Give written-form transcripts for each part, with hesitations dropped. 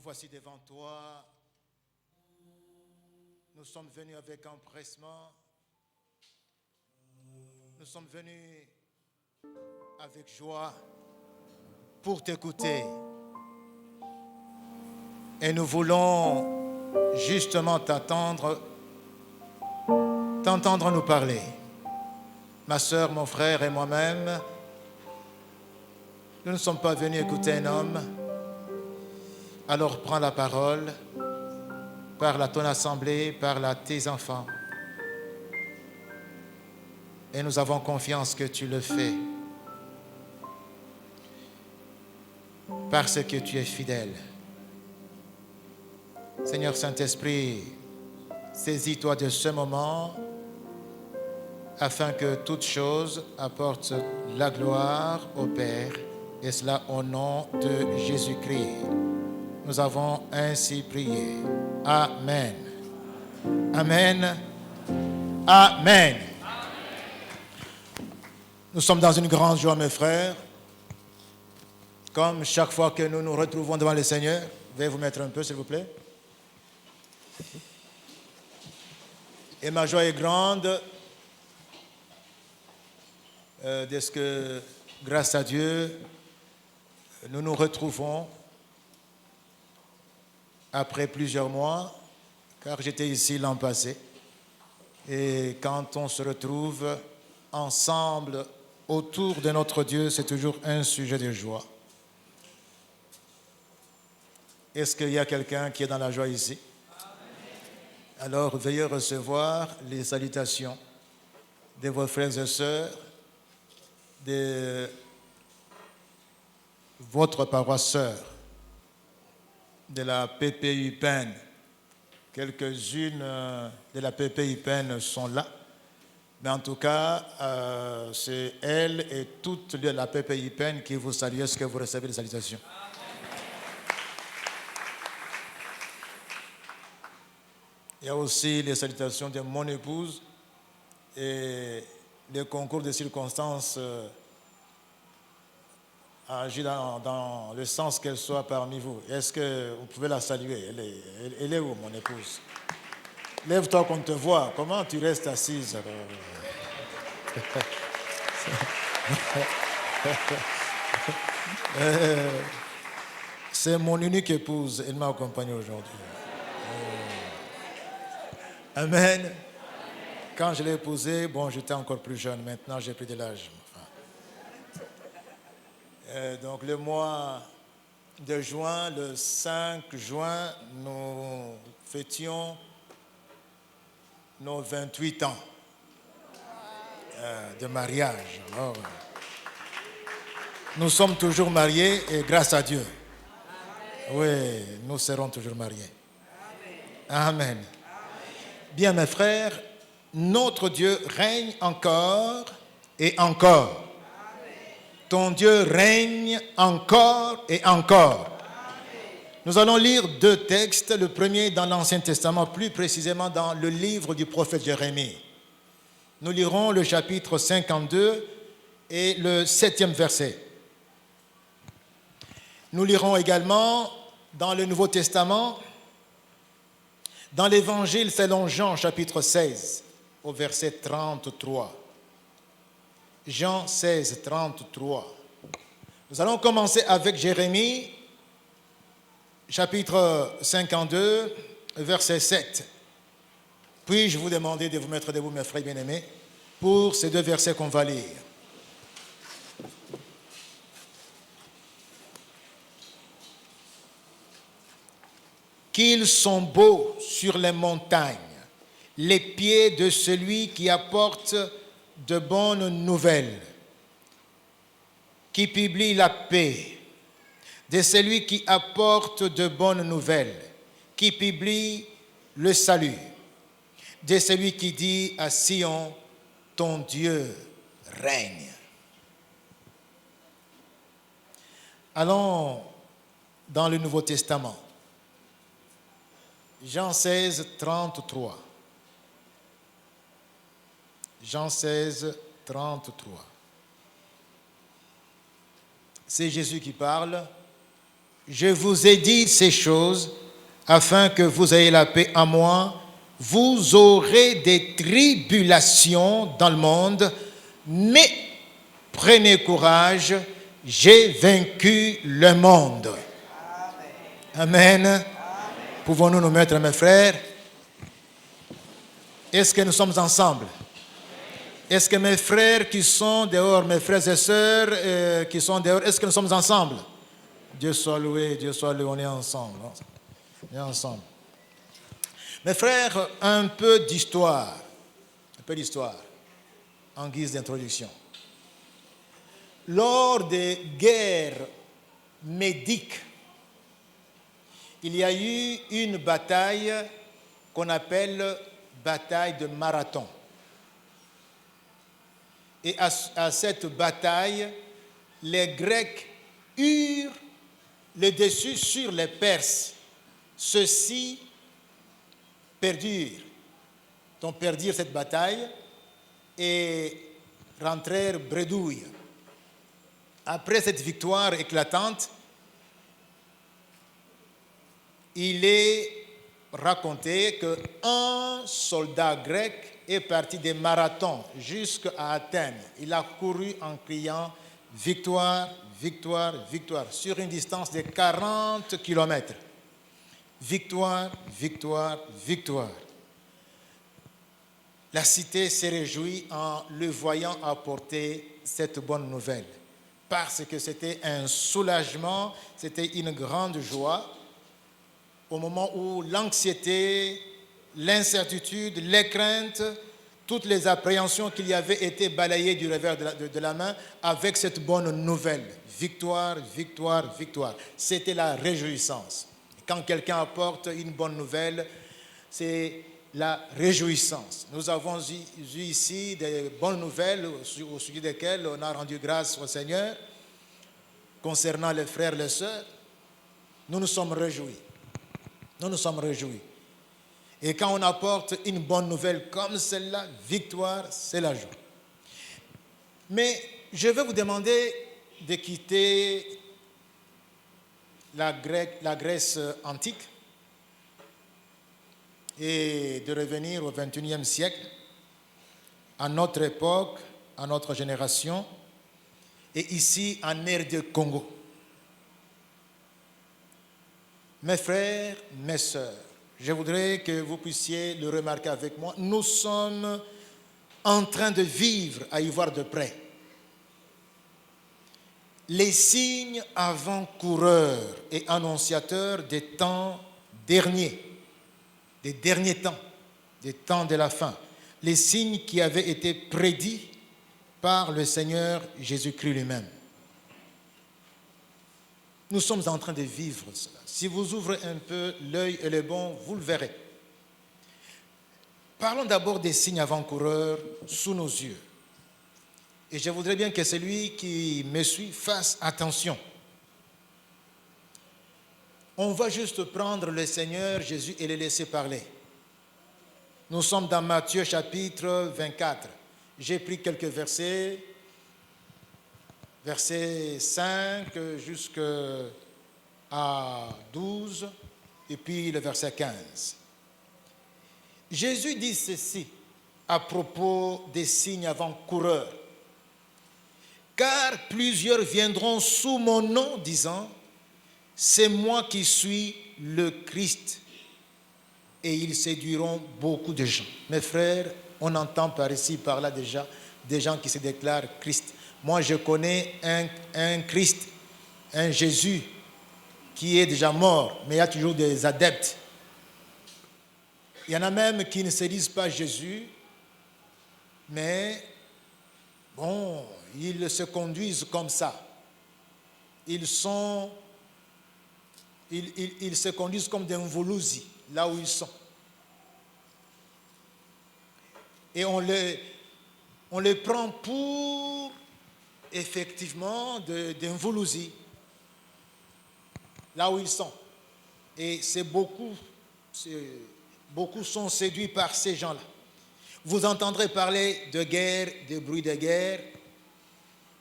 Nous voici devant toi. Nous sommes venus avec empressement. Nous sommes venus avec joie pour t'écouter. Et nous voulons justement t'entendre nous parler. Ma sœur, mon frère et moi-même, nous ne sommes pas venus écouter un homme. Alors prends la parole, parle à ton assemblée, parle à tes enfants. Et nous avons confiance que tu le fais. Parce que tu es fidèle. Seigneur Saint-Esprit, saisis-toi de ce moment afin que toute chose apporte la gloire au Père, et cela au nom de Jésus-Christ. Nous avons ainsi prié. Amen. Amen. Amen. Nous sommes dans une grande joie, mes frères. Comme chaque fois que nous nous retrouvons devant le Seigneur, veuillez vous mettre un peu, s'il vous plaît. Et ma joie est grande de ce que, grâce à Dieu, nous nous retrouvons après plusieurs mois, car j'étais ici l'an passé. Et quand on se retrouve ensemble autour de notre Dieu, c'est toujours un sujet de joie. Est-ce qu'il y a quelqu'un qui est dans la joie ici? Alors, veuillez recevoir les salutations de vos frères et sœurs, de votre paroisse sœur, de la PPI Penn. Quelques-unes de la PPI Penn sont là, mais en tout cas, c'est elle et toute la PPI Penn qui vous saluent. Est-ce que vous recevez les salutations? Il y a aussi les salutations de mon épouse et les concours de circonstances agit dans le sens qu'elle soit parmi vous. Est-ce que vous pouvez la saluer? Elle est où, mon épouse? Lève-toi qu'on te voit. Comment tu restes assise? C'est mon unique épouse. Elle m'a accompagné aujourd'hui. Amen. Quand je l'ai épousée, j'étais encore plus jeune. Maintenant, j'ai pris de l'âge. Donc, le mois de juin, le 5 juin, nous fêtions nos 28 ans de mariage. Alors, nous sommes toujours mariés et grâce à Dieu. Oui, nous serons toujours mariés. Amen. Bien, mes frères, notre Dieu règne encore et encore. Ton Dieu règne encore et encore. Nous allons lire deux textes. Le premier dans l'Ancien Testament, plus précisément dans le livre du prophète Jérémie. Nous lirons le chapitre 52 et le 7e verset. Nous lirons également dans le Nouveau Testament, dans l'Évangile selon Jean, chapitre 16, au verset 33. Jean 16, 33. Nous allons commencer avec Jérémie, chapitre 52, verset 7. Puis-je vous demander de vous mettre debout, mes frères bien-aimés, pour ces deux versets qu'on va lire. Qu'ils sont beaux sur les montagnes, les pieds de celui qui apporte de bonnes nouvelles, qui publie la paix, de celui qui apporte de bonnes nouvelles, qui publie le salut, de celui qui dit à Sion, ton Dieu règne. Allons dans le Nouveau Testament. Jean 16, 33. Jean 16, 33. C'est Jésus qui parle. je vous ai dit ces choses afin que vous ayez la paix en moi. Vous aurez des tribulations dans le monde, mais prenez courage, j'ai vaincu le monde. Amen. Amen. Pouvons-nous nous mettre, mes frères? Est-ce que nous sommes ensemble? Est-ce que mes frères qui sont dehors, mes frères et sœurs qui sont dehors, est-ce que nous sommes ensemble? Dieu soit loué, on est ensemble. On est ensemble. Mes frères, un peu d'histoire en guise d'introduction. Lors des guerres médiques, il y a eu une bataille qu'on appelle bataille de Marathon. Et à cette bataille, les Grecs eurent le dessus sur les Perses. Ceux-ci perdirent cette bataille et rentrèrent bredouilles. Après cette victoire éclatante, il est raconté qu'un soldat grec est parti des marathons jusqu'à Athènes. Il a couru en criant « Victoire, victoire, victoire » sur une distance de 40 kilomètres. Victoire, victoire, victoire. La cité s'est réjouie en le voyant apporter cette bonne nouvelle, parce que c'était un soulagement, c'était une grande joie, au moment où l'anxiété, l'incertitude, les craintes, toutes les appréhensions qu'il y avait étaient balayées du revers de la main avec cette bonne nouvelle. Victoire, victoire, victoire. C'était la réjouissance. Quand quelqu'un apporte une bonne nouvelle, c'est la réjouissance. Nous avons eu ici des bonnes nouvelles au sujet desquelles on a rendu grâce au Seigneur. Concernant les frères et les sœurs, nous nous sommes réjouis. Nous nous sommes réjouis. Et quand on apporte une bonne nouvelle comme celle-là, victoire, c'est la joie. Mais je vais vous demander de quitter la Grèce antique et de revenir au XXIe siècle, à notre époque, à notre génération, et ici en RD Congo. Mes frères, mes sœurs, je voudrais que vous puissiez le remarquer avec moi. Nous sommes en train de vivre, à y voir de près, les signes avant-coureurs et annonciateurs des temps derniers, des derniers temps, des temps de la fin. Les signes qui avaient été prédits par le Seigneur Jésus-Christ lui-même. Nous sommes en train de vivre cela. Si vous ouvrez un peu l'œil et le bon, vous le verrez. Parlons d'abord des signes avant-coureurs sous nos yeux. Et je voudrais bien que celui qui me suit fasse attention. On va juste prendre le Seigneur Jésus et le laisser parler. Nous sommes dans Matthieu chapitre 24. J'ai pris quelques versets, verset 5 jusqu'à 12, et puis le verset 15. Jésus dit ceci à propos des signes avant-coureurs. Car plusieurs viendront sous mon nom, disant, c'est moi qui suis le Christ. Et ils séduiront beaucoup de gens. Mes frères, on entend par ici, par là déjà, des gens qui se déclarent Christ. Moi, je connais un Christ, un Jésus qui est déjà mort, mais il y a toujours des adeptes. Il y en a même qui ne se disent pas Jésus, mais bon, ils se conduisent comme ça. Ils se conduisent comme des Mvoluzi, là où ils sont. Et on les prend pour, effectivement, des Mvoluzi, là où ils sont. Et beaucoup sont séduits par ces gens-là. Vous entendrez parler de guerre, de bruit de guerre.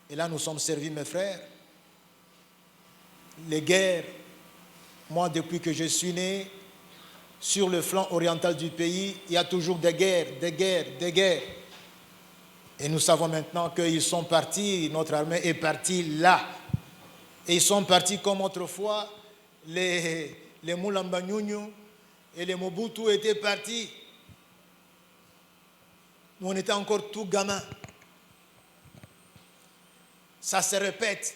Et là, nous sommes servis, mes frères. Les guerres moi, depuis que je suis né, sur le flanc oriental du pays, il y a toujours des guerres, des guerres, des guerres. Et nous savons maintenant qu'ils sont partis, notre armée est partie là. Et ils sont partis comme autrefois, les Moulamba Nyunyu et les Mobutu étaient partis. Nous, on était encore tout gamins. Ça se répète.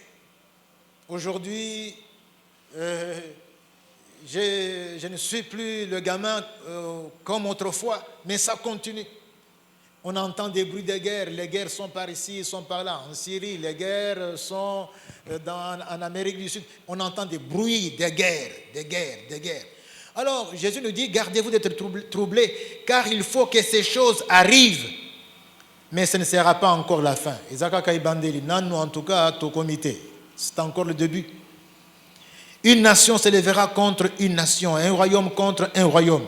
Aujourd'hui, je ne suis plus le gamin comme autrefois, mais ça continue. On entend des bruits de guerre. Les guerres sont par ici, ils sont par là. En Syrie, les guerres sont en Amérique du Sud. On entend des bruits de guerre, des guerres, des guerres. Alors, Jésus nous dit, gardez-vous d'être troublés, car il faut que ces choses arrivent. Mais ce ne sera pas encore la fin. Nous, en tout cas, au comité. C'est encore le début. Une nation se lèvera contre une nation, un royaume contre un royaume.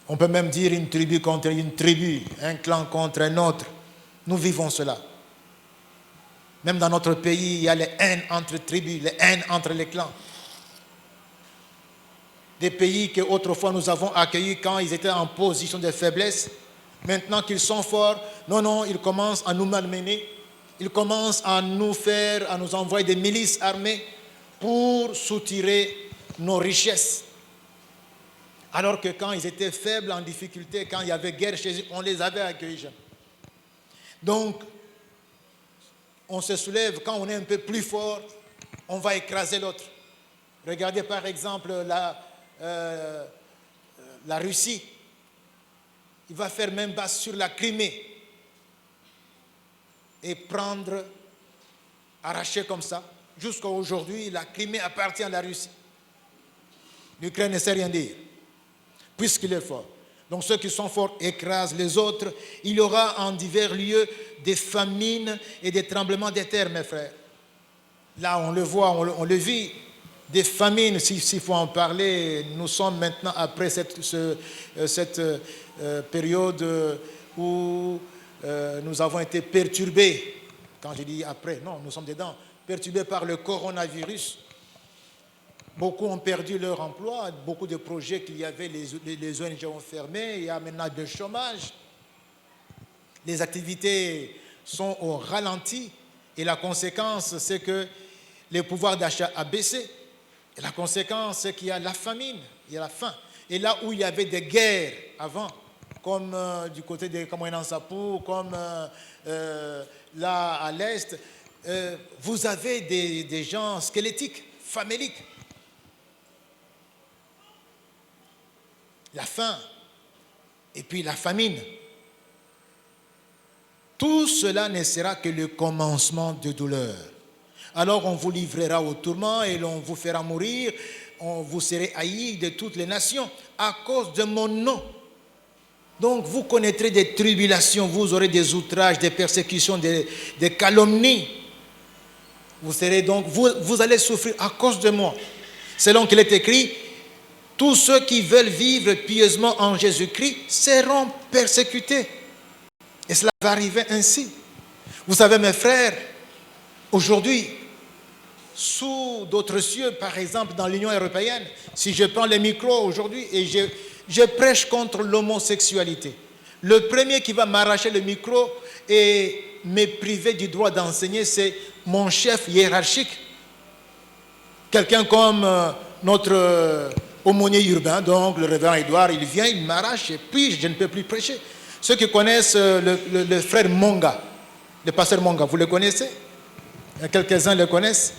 On peut même dire une tribu contre une tribu, un clan contre un autre. Nous vivons cela. Même dans notre pays, il y a les haines entre tribus, les haines entre les clans. Des pays que autrefois nous avons accueillis quand ils étaient en position de faiblesse. Maintenant qu'ils sont forts, non, ils commencent à nous malmener. Ils commencent à nous envoyer des milices armées pour soutirer nos richesses. Alors que quand ils étaient faibles, en difficulté, quand il y avait guerre chez eux, on les avait accueillis. Donc, on se soulève, quand on est un peu plus fort, on va écraser l'autre. Regardez par exemple la Russie. Il va faire même base sur la Crimée et arracher comme ça. Jusqu'à aujourd'hui, la Crimée appartient à la Russie. L'Ukraine ne sait rien dire, puisqu'il est fort. Donc ceux qui sont forts écrasent les autres. Il y aura en divers lieux des famines et des tremblements de terre, mes frères. Là, on le voit, on le vit. Des famines, s'il faut en parler, nous sommes maintenant après cette période où nous avons été perturbés. Quand je dis après, non, nous sommes dedans. Perturbés par le coronavirus. Beaucoup ont perdu leur emploi. Beaucoup de projets qu'il y avait, les ONG ont fermé. Il y a maintenant du chômage. Les activités sont au ralenti. Et la conséquence, c'est que le pouvoir d'achat a baissé. Et la conséquence, c'est qu'il y a la famine, il y a la faim. Et là où il y avait des guerres avant, comme du côté de Kamoïnan-Sapou, comme là à l'Est, vous avez des gens squelettiques, faméliques. La faim et puis la famine. Tout cela ne sera que le commencement de douleur. Alors on vous livrera au tourment et l'on vous fera mourir. Vous serez haïs de toutes les nations à cause de mon nom. Donc vous connaîtrez des tribulations, vous aurez des outrages, des persécutions, des calomnies. Vous allez souffrir à cause de moi. Selon qu'il est écrit, tous ceux qui veulent vivre pieusement en Jésus-Christ seront persécutés. Et cela va arriver ainsi. Vous savez, mes frères, aujourd'hui, sous d'autres cieux, par exemple dans l'Union européenne, si je prends le micro aujourd'hui et je prêche contre l'homosexualité, le premier qui va m'arracher le micro et me priver du droit d'enseigner, c'est mon chef hiérarchique. Quelqu'un comme notre aumônier urbain, donc le révérend Édouard, il vient, il m'arrache et puis je ne peux plus prêcher. Ceux qui connaissent le frère Monga, le pasteur Monga, vous le connaissez? Quelques-uns le connaissent.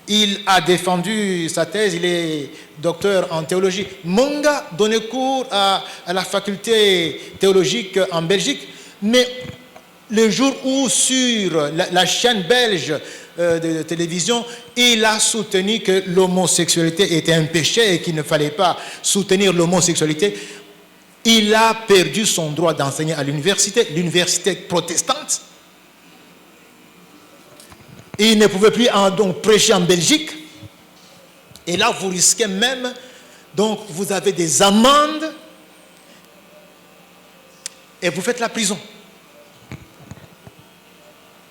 Il a défendu sa thèse, il est docteur en théologie. Monga donnait cours à la faculté théologique en Belgique, mais le jour où sur la chaîne belge de télévision, il a soutenu que l'homosexualité était un péché et qu'il ne fallait pas soutenir l'homosexualité, il a perdu son droit d'enseigner à l'université protestante. Il ne pouvait plus donc prêcher en Belgique. Et là, vous risquez même, donc vous avez des amendes et vous faites la prison.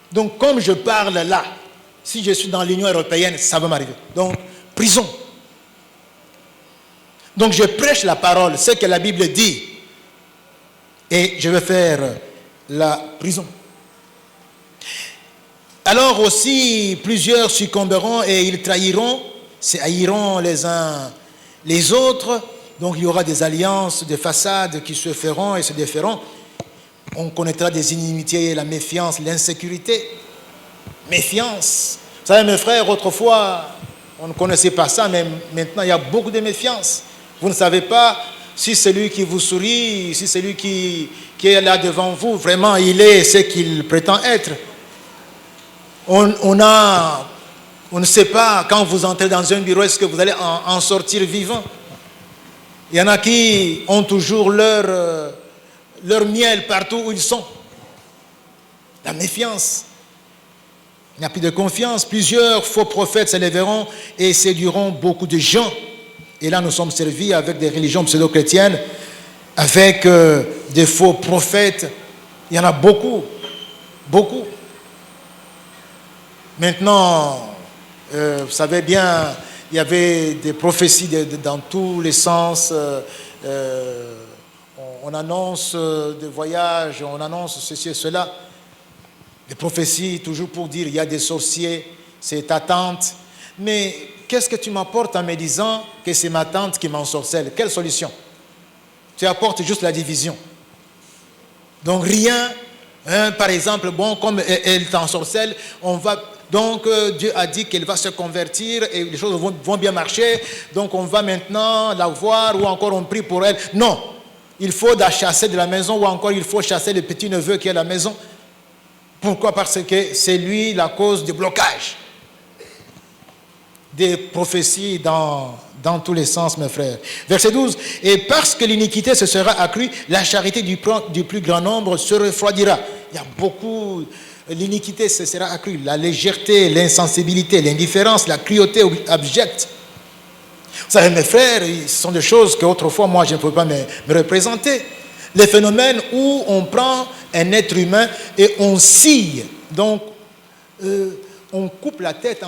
Donc, comme je parle là, si je suis dans l'Union européenne, ça va m'arriver. Donc, prison. Donc je prêche la parole, ce que la Bible dit. Et je vais faire la prison. Alors aussi, plusieurs succomberont et ils trahiront, se haïront les uns les autres. Donc il y aura des alliances, des façades qui se feront et se déferont. On connaîtra des inimitiés, la méfiance, l'insécurité. Méfiance. Vous savez mes frères, autrefois, on ne connaissait pas ça, mais maintenant il y a beaucoup de méfiance. Vous ne savez pas si celui qui vous sourit, si celui qui est là devant vous, vraiment il est ce qu'il prétend être. On ne sait pas quand vous entrez dans un bureau, est-ce que vous allez en sortir vivant. Il y en a qui ont toujours leur miel partout où ils sont. La méfiance. Il n'y a plus de confiance. Plusieurs faux prophètes s'élèveront et séduiront beaucoup de gens. Et là, nous sommes servis avec des religions pseudo-chrétiennes, avec des faux prophètes. Il y en a beaucoup. Beaucoup. Maintenant, vous savez bien, il y avait des prophéties dans tous les sens. On annonce des voyages, on annonce ceci et cela. Des prophéties toujours pour dire il y a des sorciers, c'est ta tante. Mais qu'est-ce que tu m'apportes en me disant que c'est ma tante qui m'ensorcelle? Quelle solution? Tu apportes juste la division. Donc rien, par exemple, bon, comme elle t'ensorcelle, on va... Donc Dieu a dit qu'elle va se convertir et les choses vont bien marcher. Donc on va maintenant la voir ou encore on prie pour elle. Non, il faut la chasser de la maison ou encore il faut chasser le petit neveu qui est à la maison. Pourquoi? Parce que c'est lui la cause du blocage. Des prophéties dans tous les sens, mes frères. Verset 12. Et parce que l'iniquité se sera accrue, la charité du plus grand nombre se refroidira. Il y a beaucoup... L'iniquité se sera accrue. La légèreté, l'insensibilité, l'indifférence, la cruauté abjecte. Vous savez, mes frères, ce sont des choses qu'autrefois, moi, je ne pouvais pas me représenter. Les phénomènes où on prend un être humain et on scie. Donc, on coupe la tête,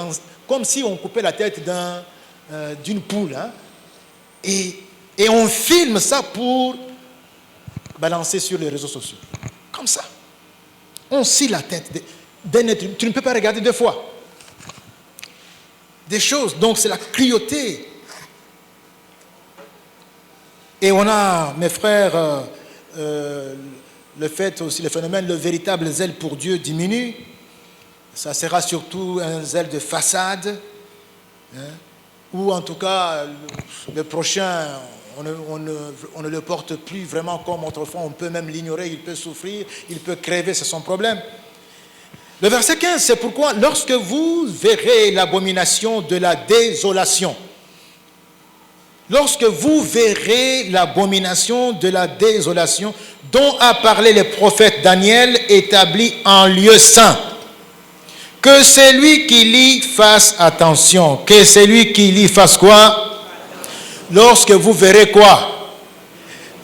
comme si on coupait la tête d'une poule. Hein, et on filme ça pour balancer sur les réseaux sociaux. Comme ça. On scie la tête d'un être humain. Tu ne peux pas regarder deux fois. Des choses. Donc, c'est la cruauté. Et on a, mes frères, le fait aussi, le phénomène, le véritable zèle pour Dieu diminue. Ça sera surtout un zèle de façade. Hein, ou en tout cas, le prochain, on ne le porte plus vraiment comme autrefois. On peut même l'ignorer, il peut souffrir, il peut crever, c'est son problème. Le verset 15, c'est pourquoi, lorsque vous verrez l'abomination de la désolation, lorsque vous verrez l'abomination de la désolation dont a parlé le prophète Daniel établi en lieu saint, que celui qui lit fasse attention. Que celui qui lit fasse quoi? Lorsque vous verrez quoi?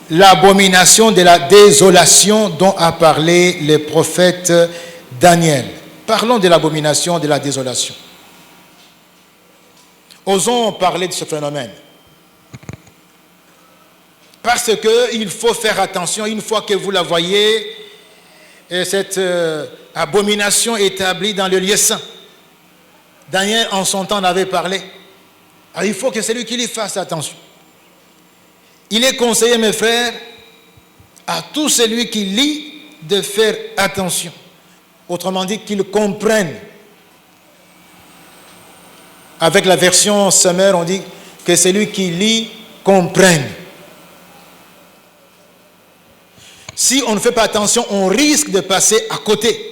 L'abomination de la désolation dont a parlé le prophète Daniel. Parlons de l'abomination de la désolation. Osons parler de ce phénomène. Parce qu'il faut faire attention, une fois que vous la voyez, cette abomination établie dans le lieu saint. Daniel, en son temps, en avait parlé. Alors, il faut que celui qui lit fasse attention. Il est conseillé, mes frères, à tout celui qui lit de faire attention. Autrement dit, qu'il comprenne. Avec la version Summer, on dit que celui qui lit comprenne. Si on ne fait pas attention, on risque de passer à côté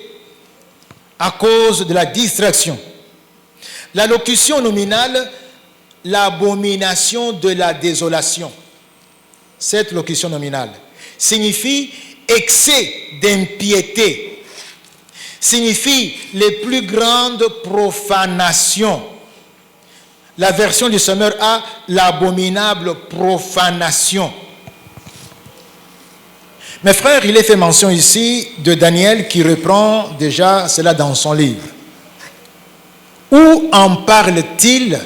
à cause de la distraction. La locution nominale, l'abomination de la désolation, cette locution nominale, signifie excès d'impiété, signifie les plus grandes profanations. La version du Summer a l'abominable profanation. Mes frères, il est fait mention ici de Daniel qui reprend déjà cela dans son livre. Où en parle-t-il?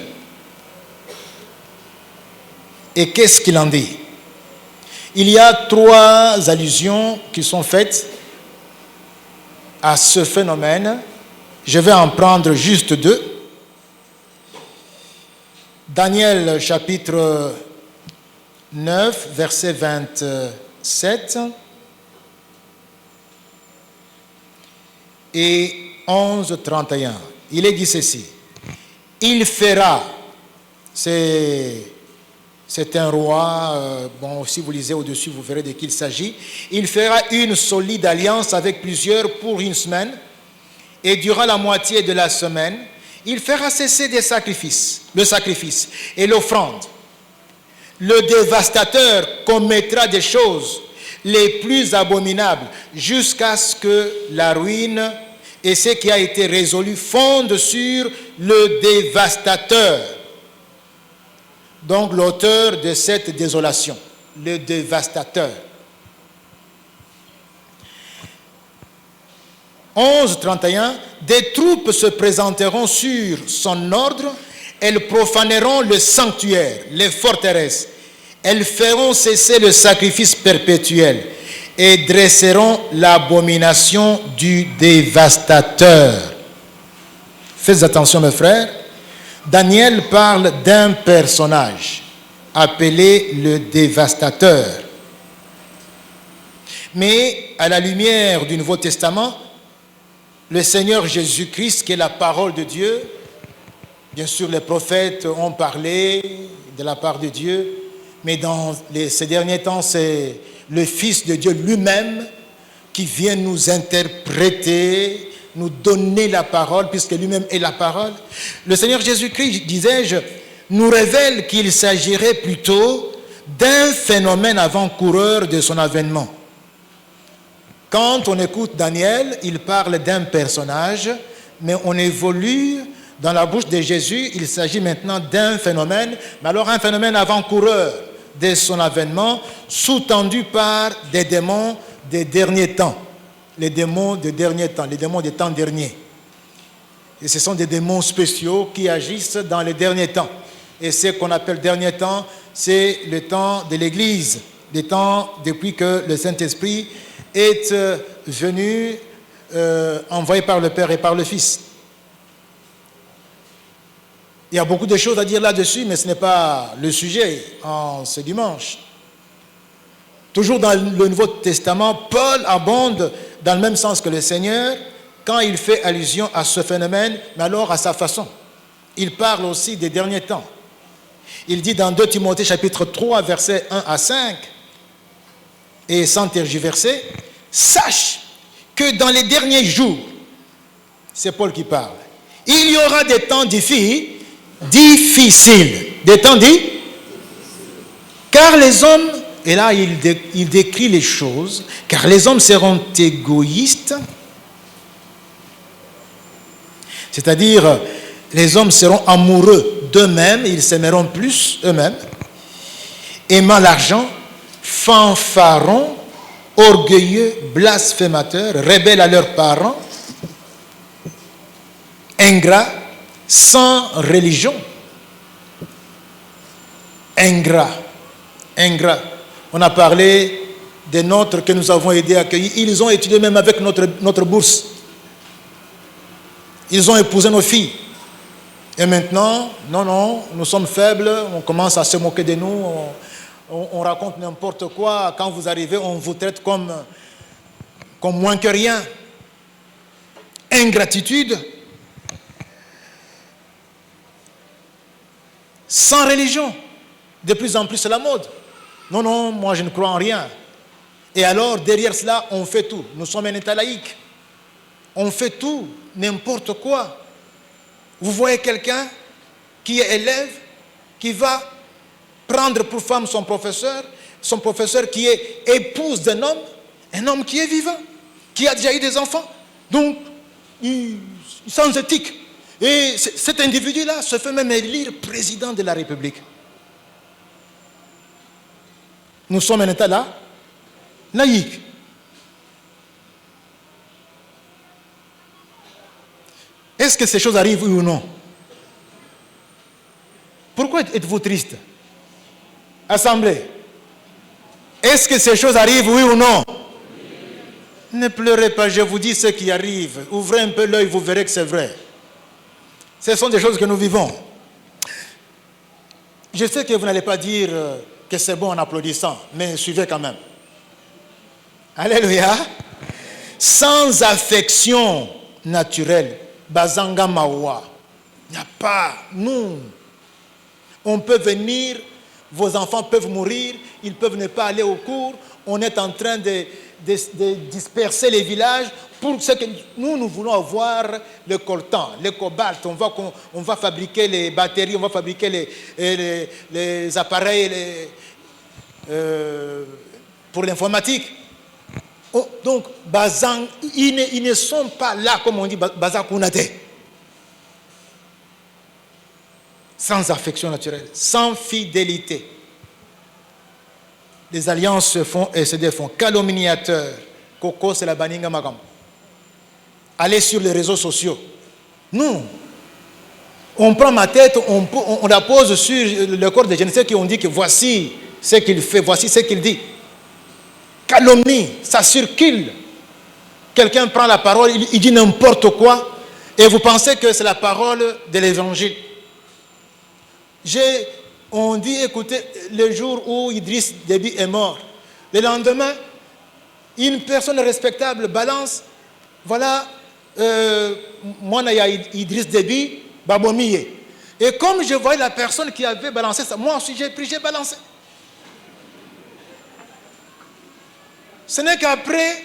Et qu'est-ce qu'il en dit? Il y a 3 allusions qui sont faites à ce phénomène. Je vais en prendre juste 2. Daniel chapitre 9, verset 27 et 11, 31. Il est dit ceci. Il fera, c'est un roi, bon, si vous lisez au-dessus, vous verrez de qui il s'agit. Il fera une solide alliance avec plusieurs pour une semaine, et durant la moitié de la semaine, il fera cesser le sacrifice et l'offrande. Le dévastateur commettra des choses les plus abominables jusqu'à ce que la ruine et ce qui a été résolu fondent sur le dévastateur. Donc l'auteur de cette désolation, le dévastateur. 11:31, des troupes se présenteront sur son ordre, elles profaneront le sanctuaire, les forteresses, elles feront cesser le sacrifice perpétuel et dresseront l'abomination du dévastateur. Faites attention mes frères, Daniel parle d'un personnage appelé le dévastateur. Mais à la lumière du Nouveau Testament, le Seigneur Jésus-Christ, qui est la parole de Dieu, bien sûr les prophètes ont parlé de la part de Dieu, mais dans ces derniers temps, c'est le Fils de Dieu lui-même qui vient nous interpréter, nous donner la parole, puisque lui-même est la parole. Le Seigneur Jésus-Christ, disais-je, nous révèle qu'il s'agirait plutôt d'un phénomène avant-coureur de son avènement. Quand on écoute Daniel, il parle d'un personnage, mais on évolue dans la bouche de Jésus, il s'agit maintenant d'un phénomène, mais alors un phénomène avant-coureur de son avènement, sous-tendu par des démons des derniers temps. Les démons des derniers temps, les démons des temps derniers. Et ce sont des démons spéciaux qui agissent dans les derniers temps. Et ce qu'on appelle dernier temps, c'est le temps de l'Église, le temps depuis que le Saint-Esprit est venu, envoyé par le Père et par le Fils. Il y a beaucoup de choses à dire là-dessus, mais ce n'est pas le sujet en ce dimanche. Toujours dans le Nouveau Testament, Paul abonde dans le même sens que le Seigneur quand il fait allusion à ce phénomène, mais alors à sa façon. Il parle aussi des derniers temps. Il dit dans 2 Timothée chapitre 3, versets 1 à 5, et sans tergiverser, sache que dans les derniers jours, c'est Paul qui parle, il y aura des temps difficiles, des temps difficiles, car les hommes, et là il décrit les choses, car les hommes seront égoïstes, c'est-à-dire les hommes seront amoureux d'eux-mêmes, ils s'aimeront plus eux-mêmes, aimant l'argent, fanfarons, orgueilleux, blasphémateurs, rebelles à leurs parents, ingrats, sans religion. Ingrats. On a parlé des nôtres que nous avons aidés à accueillir. Ils ont étudié même avec notre bourse. Ils ont épousé nos filles. Et maintenant, non, nous sommes faibles, on commence à se moquer de nous, on raconte n'importe quoi. Quand vous arrivez, on vous traite comme moins que rien. Ingratitude. Sans religion. De plus en plus, c'est la mode. Non, moi je ne crois en rien. Et alors, derrière cela, on fait tout. Nous sommes un État laïque. On fait tout, n'importe quoi. Vous voyez quelqu'un qui est élève, qui va prendre pour femme son professeur qui est épouse d'un homme, un homme qui est vivant, qui a déjà eu des enfants, donc sans éthique. Et cet individu-là se fait même élire président de la République. Nous sommes un État là, laïque. Est-ce que ces choses arrivent, oui ou non? Pourquoi êtes-vous triste? Assemblée. Est-ce que ces choses arrivent, oui ou non? Ne pleurez pas, je vous dis ce qui arrive. Ouvrez un peu l'œil, vous verrez que c'est vrai. Ce sont des choses que nous vivons. Je sais que vous n'allez pas dire que c'est bon en applaudissant, mais suivez quand même. Alléluia. Sans affection naturelle, Bazanga Mawa, il n'y a pas, nous. On peut venir, vos enfants peuvent mourir, ils peuvent ne pas aller au cours, on est en train de disperser les villages pour ce que nous voulons avoir le coltan, le cobalt. On va fabriquer les batteries, on va fabriquer les appareils pour l'informatique. Oh, donc, Bazang, ils ne sont pas là, comme on dit, Bazakunate. Sans affection naturelle, sans fidélité. Les alliances se font et se défont. Calomniateurs. Coco, c'est la baninga magam. Allez sur les réseaux sociaux. Nous, on prend ma tête, on la pose sur le corps des jeunes qui ont dit que voici ce qu'il fait, voici ce qu'il dit. Calomnie, ça circule. Quelqu'un prend la parole, il dit n'importe quoi, et vous pensez que c'est la parole de l'évangile. On dit, écoutez, le jour où Idriss Déby est mort, le lendemain, une personne respectable balance, voilà, moi, il y a Idriss Déby, Babomiye. Et comme je voyais la personne qui avait balancé ça, moi aussi j'ai pris, j'ai balancé. Ce n'est qu'après,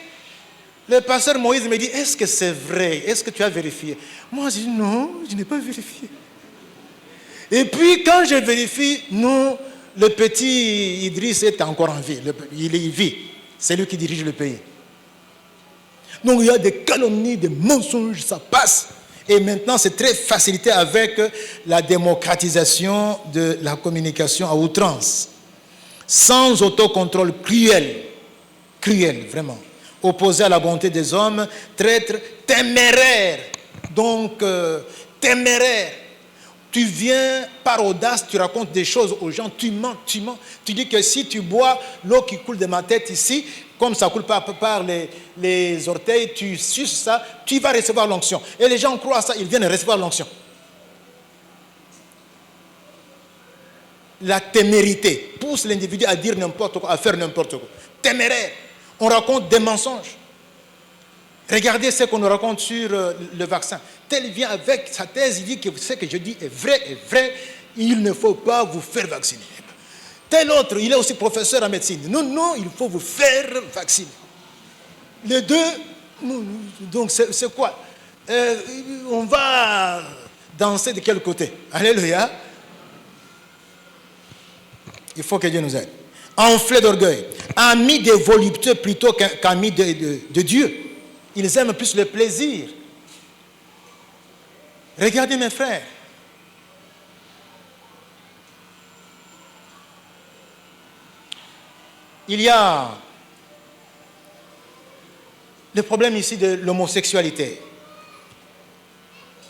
le pasteur Moïse me dit, est-ce que c'est vrai? Est-ce que tu as vérifié? Moi, je dis, non, je n'ai pas vérifié. Et puis, quand je vérifie, non, le petit Idriss est encore en vie. Il vit. C'est lui qui dirige le pays. Donc, il y a des calomnies, des mensonges, ça passe. Et maintenant, c'est très facilité avec la démocratisation de la communication à outrance. Sans autocontrôle cruel. Cruel, vraiment. Opposé à la bonté des hommes, traître, téméraire. Donc, téméraire. Tu viens par audace, tu racontes des choses aux gens, tu mens. Tu dis que si tu bois l'eau qui coule de ma tête ici, comme ça coule par les orteils, tu suces ça, tu vas recevoir l'onction. Et les gens croient ça, ils viennent recevoir l'onction. La témérité pousse l'individu à dire n'importe quoi, à faire n'importe quoi. Téméraire. On raconte des mensonges. Regardez ce qu'on nous raconte sur le vaccin. Tel vient avec sa thèse, il dit que ce que je dis est vrai, il ne faut pas vous faire vacciner. Tel autre, il est aussi professeur en médecine. Non, il faut vous faire vacciner. Les deux, donc c'est quoi? On va danser de quel côté? Alléluia. Il faut que Dieu nous aide. Enflé d'orgueil, amis des voluptés plutôt qu'amis de Dieu. Ils aiment plus le plaisir. Regardez mes frères. Il y a le problème ici de l'homosexualité.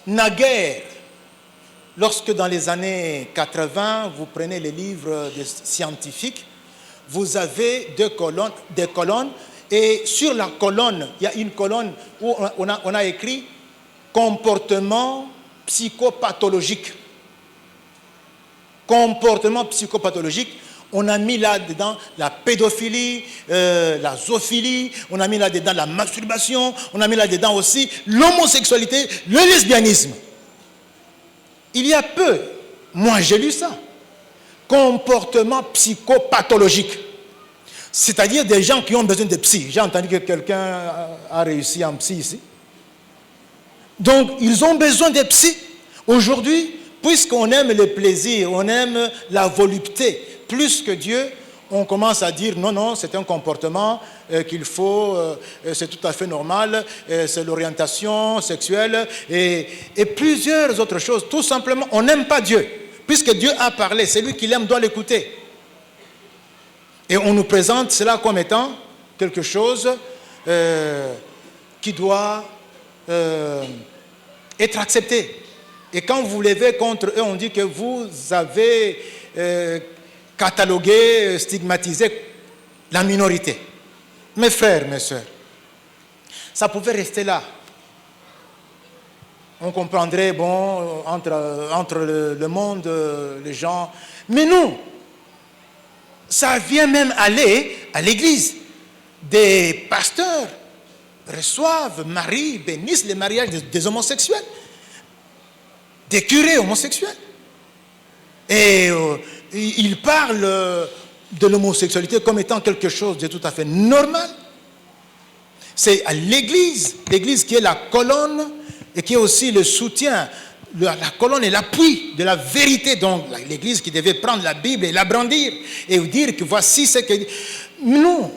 Naguère, lorsque dans les années 80, vous prenez les livres des scientifiques, vous avez des colonnes, et sur la colonne, il y a une colonne où on a écrit comportement psychopathologique. Comportement psychopathologique. On a mis là-dedans la pédophilie, la zoophilie, on a mis là-dedans la masturbation, on a mis là-dedans aussi l'homosexualité, le lesbianisme. Il y a peu, moi j'ai lu ça, comportement psychopathologique. C'est-à-dire des gens qui ont besoin de psy. J'ai entendu que quelqu'un a réussi en psy ici. Donc, ils ont besoin de psy. Aujourd'hui, puisqu'on aime le plaisir, on aime la volupté, plus que Dieu, on commence à dire non, c'est un comportement qu'il faut, c'est tout à fait normal, c'est l'orientation sexuelle et plusieurs autres choses. Tout simplement, on n'aime pas Dieu. Puisque Dieu a parlé, celui qui l'aime doit l'écouter. Et on nous présente cela comme étant quelque chose qui doit être accepté. Et quand vous vous levez contre eux, on dit que vous avez cataloguer, stigmatiser la minorité. Mes frères, mes sœurs, ça pouvait rester là. On comprendrait, bon, entre le monde, les gens. Mais non, ça vient même aller à l'église. Des pasteurs reçoivent, marient, bénissent les mariages des homosexuels, des curés homosexuels. Et ils parlent de l'homosexualité comme étant quelque chose de tout à fait normal. C'est à l'église qui est la colonne et qui est aussi le soutien, la colonne et l'appui de la vérité. Donc l'église qui devait prendre la Bible et la brandir et dire que voici ce que... Non,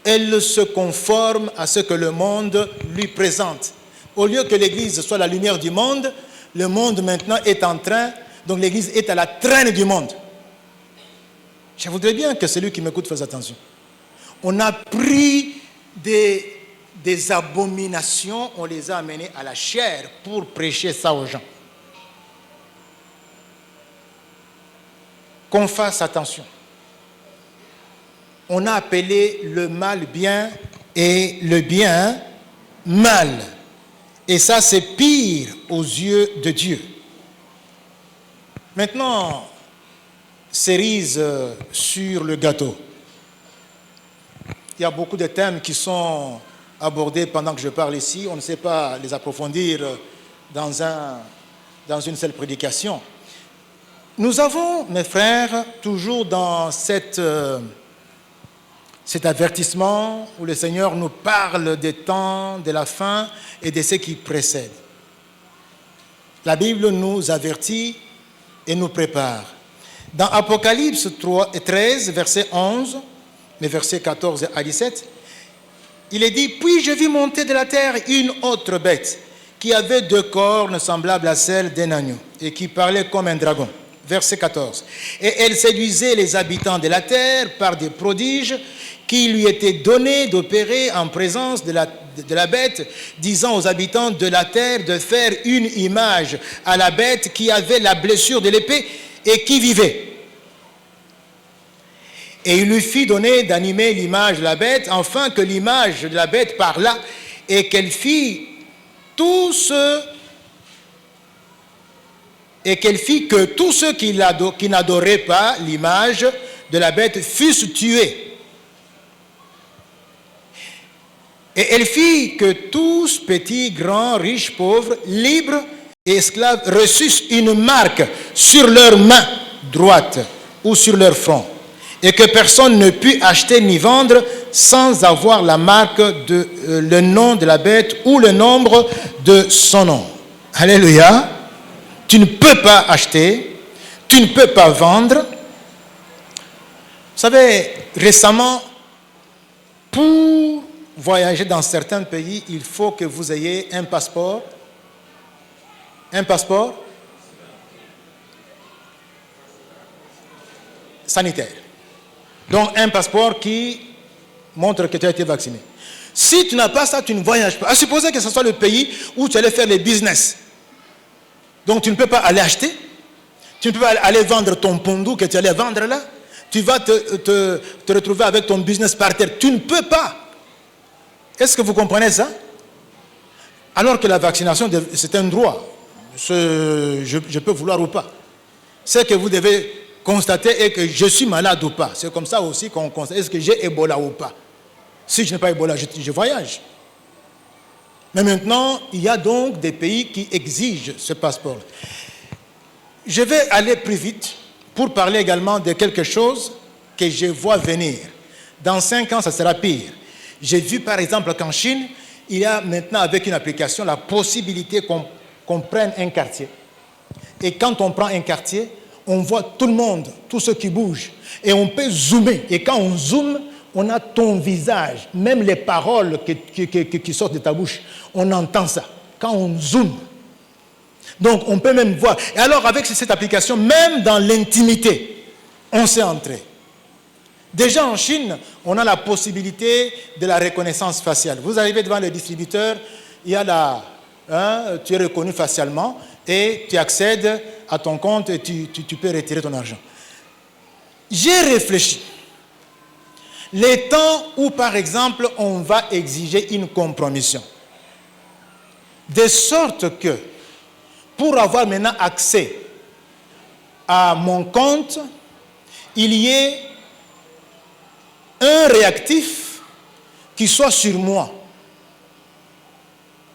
elle se conforme à ce que le monde lui présente. Au lieu que l'église soit la lumière du monde, le monde maintenant est en train, donc l'église est à la traîne du monde. Je voudrais bien que celui qui m'écoute fasse attention. On a pris des abominations, on les a amenées à la chair pour prêcher ça aux gens. Qu'on fasse attention. On a appelé le mal bien et le bien mal. Et ça, c'est pire aux yeux de Dieu. Maintenant, cerise sur le gâteau. Il y a beaucoup de thèmes qui sont abordés pendant que je parle ici. On ne sait pas les approfondir dans une seule prédication. Nous avons, mes frères, toujours dans cet avertissement où le Seigneur nous parle des temps, de la fin et de ce qui précède. La Bible nous avertit et nous prépare. Dans Apocalypse 13, verset 11, mais versets 14 à 17, il est dit « Puis je vis monter de la terre une autre bête qui avait 2 cornes semblables à celles d'un agneau et qui parlait comme un dragon. » Verset 14. « Et elle séduisait les habitants de la terre par des prodiges qui lui étaient donnés d'opérer en présence de la bête, disant aux habitants de la terre de faire une image à la bête qui avait la blessure de l'épée et qui vivait. Et il lui fit donner d'animer l'image de la bête, afin que l'image de la bête parlât et qu'elle fit que tous ceux qui n'adoraient pas l'image de la bête fussent tués. Et elle fit que tous, petits, grands, riches, pauvres, libres et esclaves, reçussent une marque sur leur main droite ou sur leur front, et que personne ne put acheter ni vendre sans avoir la marque le nom de la bête ou le nombre de son nom. Alléluia. Tu ne peux pas acheter, tu ne peux pas vendre. Vous savez, récemment, pour voyager dans certains pays, il faut que vous ayez un passeport. Un passeport sanitaire. Donc, un passeport qui montre que tu as été vacciné. Si tu n'as pas ça, tu ne voyages pas. À supposer que ce soit le pays où tu allais faire les business. Donc, tu ne peux pas aller acheter. Tu ne peux pas aller vendre ton pondou que tu allais vendre là. Tu vas te retrouver avec ton business par terre. Tu ne peux pas. Est-ce que vous comprenez ça? Alors que la vaccination, c'est un droit. Je peux vouloir ou pas. C'est que vous devez constater est que je suis malade ou pas. C'est comme ça aussi qu'on constate. Est-ce que j'ai Ebola ou pas? Si je n'ai pas Ebola, je voyage. Mais maintenant, il y a donc des pays qui exigent ce passeport. Je vais aller plus vite pour parler également de quelque chose que je vois venir. Dans 5 ans, ça sera pire. J'ai vu par exemple qu'en Chine, il y a maintenant avec une application la possibilité qu'on prenne un quartier. Et quand on prend un quartier, on voit tout le monde, tous ceux qui bougent. Et on peut zoomer. Et quand on zoome, on a ton visage. Même les paroles qui sortent de ta bouche, on entend ça. Quand on zoome. Donc, on peut même voir. Et alors, avec cette application, même dans l'intimité, on s'est entré. Déjà en Chine, on a la possibilité de la reconnaissance faciale. Vous arrivez devant le distributeur, il y a tu es reconnu facialement et tu accèdes à ton compte et tu peux retirer ton argent. J'ai réfléchi. Les temps où, par exemple, on va exiger une compromission. De sorte que, pour avoir maintenant accès à mon compte, il y ait un réactif qui soit sur moi.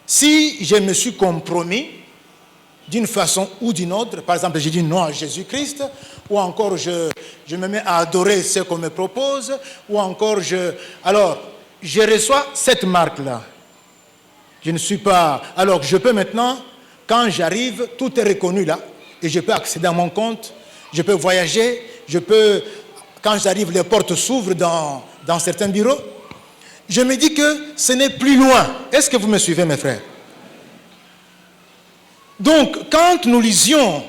Si je me suis compromis d'une façon ou d'une autre, par exemple, j'ai dit non à Jésus-Christ, ou encore je me mets à adorer ce qu'on me propose, ou encore alors, je reçois cette marque-là. Je ne suis pas... Alors, je peux maintenant, quand j'arrive, tout est reconnu là, et je peux accéder à mon compte, je peux voyager, quand j'arrive, les portes s'ouvrent dans certains bureaux. Je me dis que ce n'est plus loin. Est-ce que vous me suivez, mes frères? Donc, quand nous lisions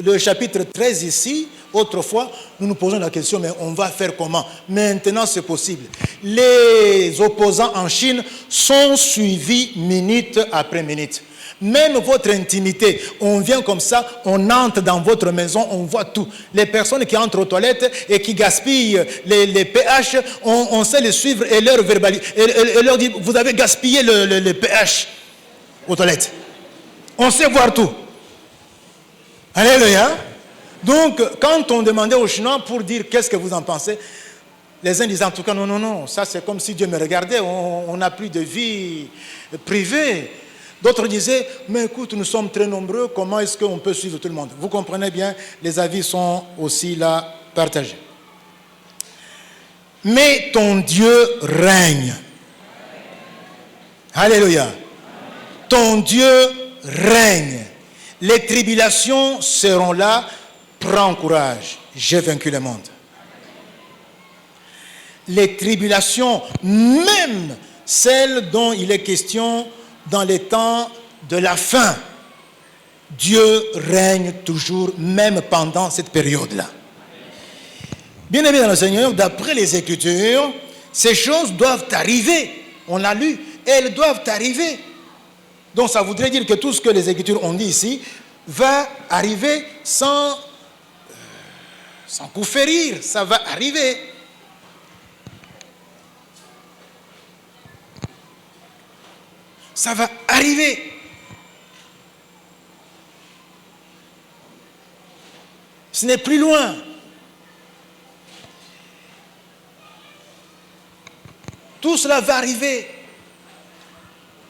le chapitre 13 ici, autrefois, nous nous posons la question, mais on va faire comment? Maintenant, c'est possible. Les opposants en Chine sont suivis minute après minute. Même votre intimité, on vient comme ça, on entre dans votre maison, on voit tout. Les personnes qui entrent aux toilettes et qui gaspillent les pH, on sait les suivre et leur verbaliser, et leur dire, vous avez gaspillé le pH aux toilettes. On sait voir tout. Alléluia. Donc, quand on demandait aux Chinois pour dire qu'est-ce que vous en pensez, les uns disaient en tout cas, non, ça c'est comme si Dieu me regardait, on n'a plus de vie privée. D'autres disaient, mais écoute, nous sommes très nombreux, comment est-ce qu'on peut suivre tout le monde? Vous comprenez bien, les avis sont aussi là partagés. Mais ton Dieu règne. Alléluia. Ton Dieu règne. Les tribulations seront là. Prends courage, j'ai vaincu le monde. Les tribulations, même celles dont il est question dans les temps de la fin, Dieu règne toujours, même pendant cette période-là. Bien aimé dans le Seigneur, d'après les Écritures, ces choses doivent arriver. On l'a lu, elles doivent arriver. Donc ça voudrait dire que tout ce que les Écritures ont dit ici va arriver sans coup férir, ça va arriver. Ça va arriver. Ce n'est plus loin. Tout cela va arriver.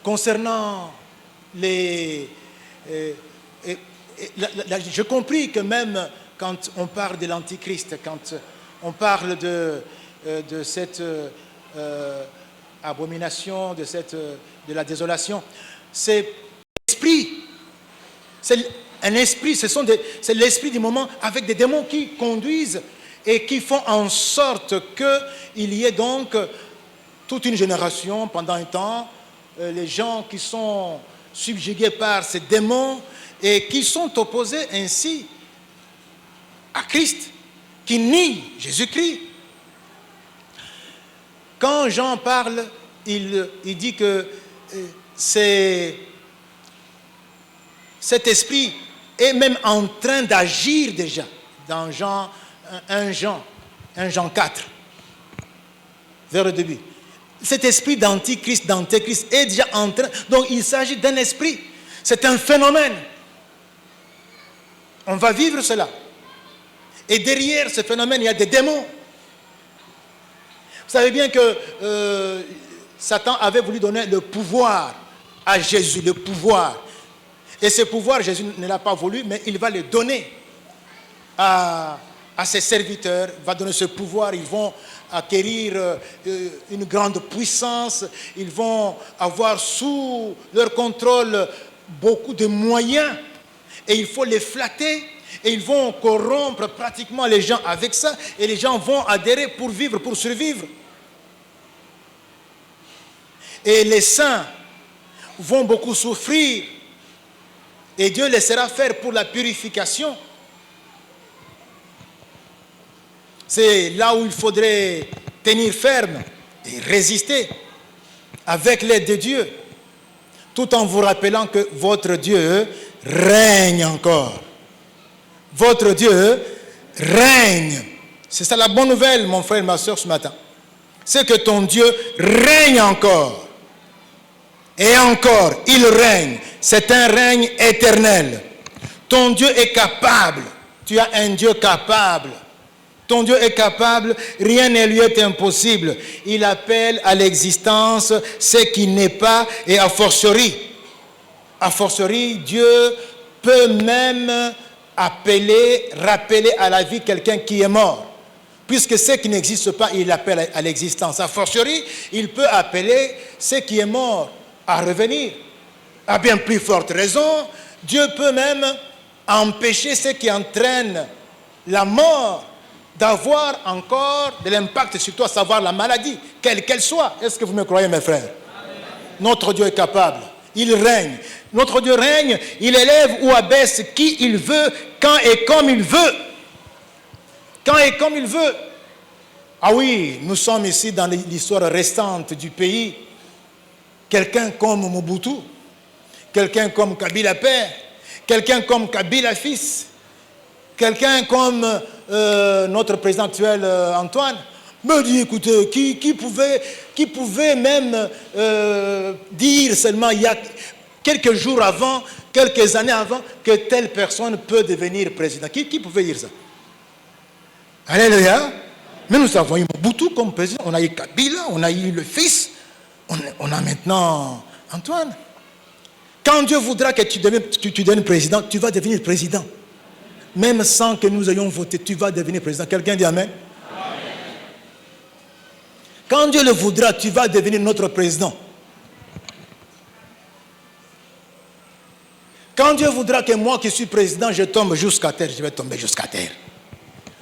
Concernant les... j'ai compris que même quand on parle de l'Antichrist, quand on parle de cette abomination, de la désolation, c'est l'esprit. C'est un esprit, c'est l'esprit du moment avec des démons qui conduisent et qui font en sorte qu'il y ait donc toute une génération, pendant un temps, les gens qui sont subjugués par ces démons et qui sont opposés ainsi à Christ, qui nie Jésus-Christ. Quand Jean parle, il dit que cet esprit est même en train d'agir déjà dans un Jean 4, vers le début. Cet esprit d'antichrist, d'antéchrist est déjà en train. Donc il s'agit d'un esprit. C'est un phénomène. On va vivre cela. Et derrière ce phénomène, il y a des démons. Vous savez bien que Satan avait voulu donner le pouvoir à Jésus, le pouvoir. Et ce pouvoir, Jésus ne l'a pas voulu, mais il va le donner à ses serviteurs. Il va donner ce pouvoir, ils vont acquérir une grande puissance, ils vont avoir sous leur contrôle beaucoup de moyens, et il faut les flatter. Et ils vont corrompre pratiquement les gens avec ça. Et les gens vont adhérer pour vivre, pour survivre. Et les saints vont beaucoup souffrir. Et Dieu laissera faire pour la purification. C'est là où il faudrait tenir ferme et résister avec l'aide de Dieu. Tout en vous rappelant que votre Dieu règne encore. Votre Dieu règne C'est ça la bonne nouvelle, mon frère et ma soeur, ce matin. C'est que ton Dieu règne encore. Et encore, il règne. C'est un règne éternel. Ton Dieu est capable. Tu as un Dieu capable. Ton Dieu est capable, rien ne lui est impossible. Il appelle à l'existence ce qui n'est pas, et a fortiori, Dieu peut même rappeler à la vie quelqu'un qui est mort. Puisque ce qui n'existe pas, il appelle à l'existence. A fortiori, il peut appeler ce qui est mort à revenir. À bien plus forte raison, Dieu peut même empêcher ce qui entraîne la mort d'avoir encore de l'impact sur toi, à savoir la maladie, quelle qu'elle soit. Est-ce que vous me croyez, mes frères? Amen. Notre Dieu est capable. Il règne. Notre Dieu règne. Il élève ou abaisse qui il veut, quand et comme il veut. Quand et comme il veut. Ah oui, nous sommes ici dans l'histoire récente du pays. Quelqu'un comme Mobutu, quelqu'un comme Kabila père, quelqu'un comme Kabila fils, quelqu'un comme notre président actuel Antoine, me dit, écoutez, qui pouvait même dire seulement il y a quelques jours avant, quelques années avant, que telle personne peut devenir président. Qui pouvait dire ça? Alléluia. Mais nous avons eu Mobutu comme président, on a eu Kabila, on a eu le fils, on a maintenant Antoine. Quand Dieu voudra que tu deviennes président, tu vas devenir président. Même sans que nous ayons voté, tu vas devenir président. Quelqu'un dit Amen? Amen. Quand Dieu le voudra, tu vas devenir notre président. Quand Dieu voudra que moi qui suis président, je tombe jusqu'à terre, je vais tomber jusqu'à terre.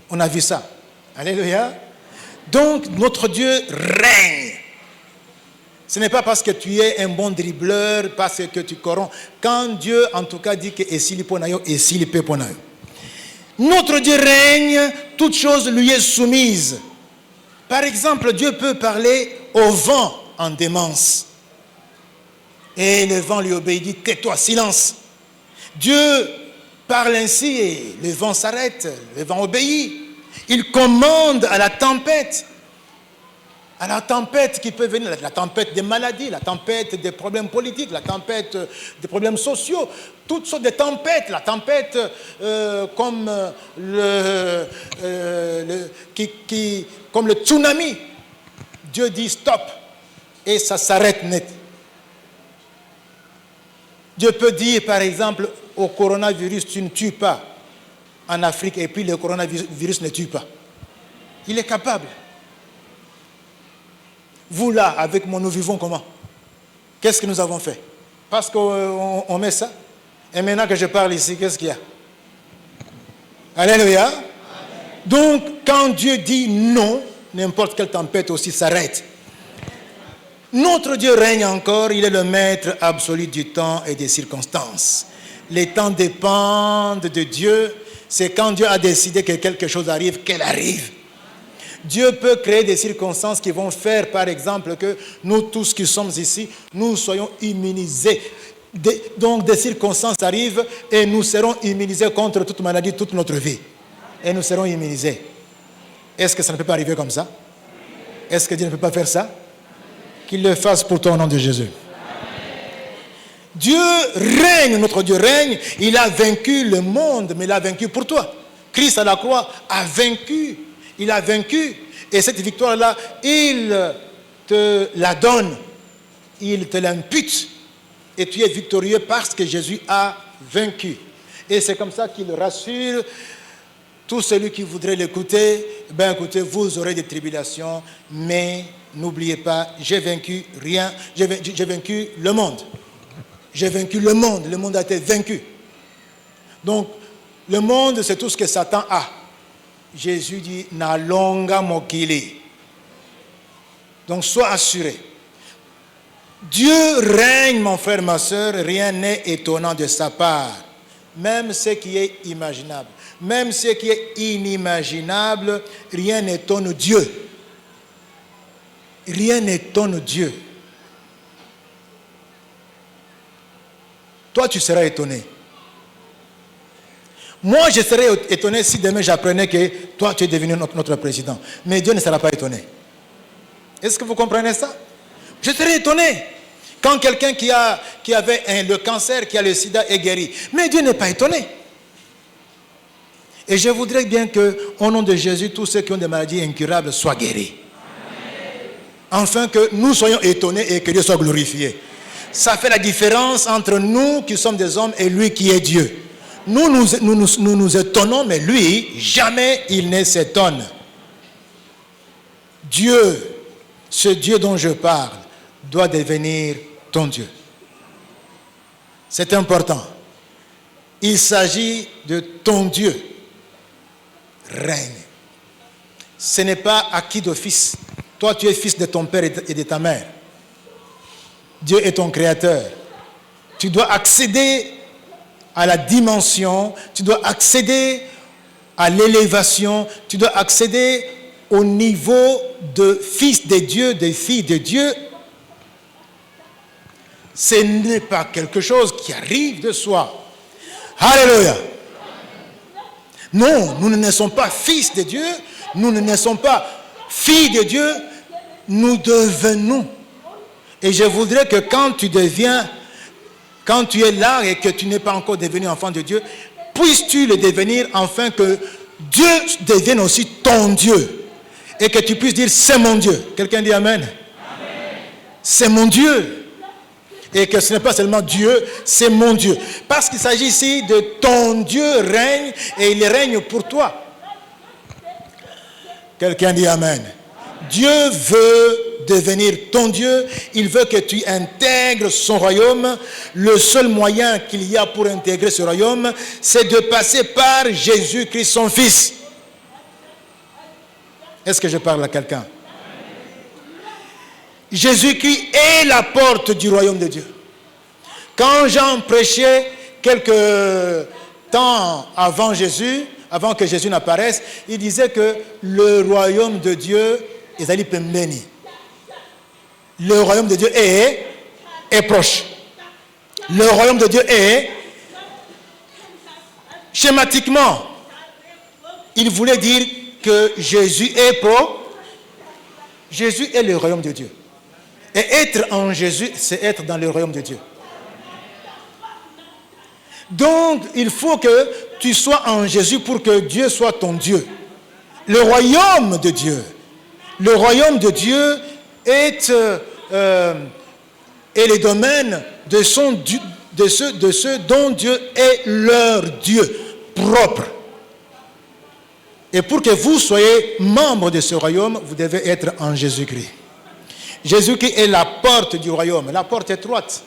On a vu ça. Alléluia. Donc, notre Dieu règne. Ce n'est pas parce que tu es un bon dribbleur, parce que tu corromps. Quand Dieu, en tout cas, dit que esili ponayo, esili pe ponayo. Notre Dieu règne, toute chose lui est soumise. Par exemple, Dieu peut parler au vent en démence. Et le vent lui obéit, dit, tais-toi, silence. Dieu parle ainsi et le vent s'arrête, le vent obéit. Il commande à la tempête qui peut venir, la tempête des maladies, la tempête des problèmes politiques, la tempête des problèmes sociaux, toutes sortes de tempêtes, la tempête comme comme le tsunami. Dieu dit stop et ça s'arrête net. Dieu peut dire par exemple au coronavirus, tu ne tues pas en Afrique et puis le coronavirus ne tue pas. Il est capable. Vous là, avec moi, nous vivons comment? Qu'est-ce que nous avons fait? Parce qu'on met ça. Et maintenant que je parle ici, qu'est-ce qu'il y a? Alléluia. Amen. Donc, quand Dieu dit non, n'importe quelle tempête aussi s'arrête. Notre Dieu règne encore, il est le maître absolu du temps et des circonstances. Les temps dépendent de Dieu. C'est quand Dieu a décidé que quelque chose arrive, qu'elle arrive. Dieu peut créer des circonstances qui vont faire, par exemple, que nous tous qui sommes ici, nous soyons immunisés. Donc des circonstances arrivent et nous serons immunisés contre toute maladie, toute notre vie. Et nous serons immunisés. Est-ce que ça ne peut pas arriver comme ça? Est-ce que Dieu ne peut pas faire ça? Qu'il le fasse pour toi au nom de Jésus. Dieu règne, notre Dieu règne. Il a vaincu le monde, mais il a vaincu pour toi. Christ à la croix a vaincu. Il a vaincu. Et cette victoire-là, il te la donne. Il te l'impute. Et tu es victorieux parce que Jésus a vaincu. Et c'est comme ça qu'il rassure tout celui qui voudrait l'écouter. Ben écoutez, vous aurez des tribulations, mais n'oubliez pas, j'ai vaincu rien. J'ai vaincu le monde. J'ai vaincu le monde. Le monde a été vaincu. Donc, le monde, c'est tout ce que Satan a. Jésus dit, na longa mokili. Donc, sois assuré. Dieu règne, mon frère, ma soeur, rien n'est étonnant de sa part. Même ce qui est imaginable. Même ce qui est inimaginable, rien n'étonne Dieu. Rien n'étonne Dieu. Toi, tu seras étonné. Moi, je serais étonné si demain j'apprenais que toi, tu es devenu notre président. Mais Dieu ne sera pas étonné. Est-ce que vous comprenez ça? Je serais étonné quand quelqu'un qui avait le cancer, qui a le sida est guéri. Mais Dieu n'est pas étonné. Et je voudrais bien qu'au nom de Jésus, tous ceux qui ont des maladies incurables soient guéris. Afin que nous soyons étonnés et que Dieu soit glorifié. Ça fait la différence entre nous qui sommes des hommes et lui qui est Dieu. Nous nous étonnons, mais lui, jamais il ne s'étonne. Dieu, ce Dieu dont je parle, doit devenir ton Dieu. C'est important. Il s'agit de ton Dieu. Règne. Ce n'est pas acquis d'office. Toi, tu es fils de ton père et de ta mère. Dieu est ton créateur. Tu dois accéder à la dimension, tu dois accéder à l'élévation, tu dois accéder au niveau de fils de Dieu, de filles de Dieu. Ce n'est pas quelque chose qui arrive de soi. Alléluia. Non, nous ne naissons pas fils de Dieu, nous ne naissons pas filles de Dieu, nous devenons. Et je voudrais que quand tu es là et que tu n'es pas encore devenu enfant de Dieu, puisses-tu le devenir afin que Dieu devienne aussi ton Dieu. Et que tu puisses dire, c'est mon Dieu. Quelqu'un dit Amen. Amen. C'est mon Dieu. Et que ce n'est pas seulement Dieu, c'est mon Dieu. Parce qu'il s'agit ici de ton Dieu règne et il règne pour toi. Quelqu'un dit Amen. Amen. Dieu veut devenir ton Dieu. Il veut que tu intègres son royaume. Le seul moyen qu'il y a pour intégrer ce royaume, c'est de passer par Jésus-Christ, son Fils. Est-ce que je parle à quelqu'un? Jésus-Christ est la porte du royaume de Dieu. Quand Jean prêchait quelques temps avant Jésus, avant que Jésus n'apparaisse, il disait que le royaume de Dieu est pembeni. Le royaume de Dieu est proche. Le royaume de Dieu est schématiquement. Il voulait dire que Jésus est Jésus est le royaume de Dieu. Et être en Jésus, c'est être dans le royaume de Dieu. Donc, il faut que tu sois en Jésus pour que Dieu soit ton Dieu. Le royaume de Dieu. Le royaume de Dieu est le domaine de ceux dont Dieu est leur Dieu propre. Et pour que vous soyez membre de ce royaume, vous devez être en Jésus-Christ. Jésus-Christ est la porte du royaume, la porte étroite,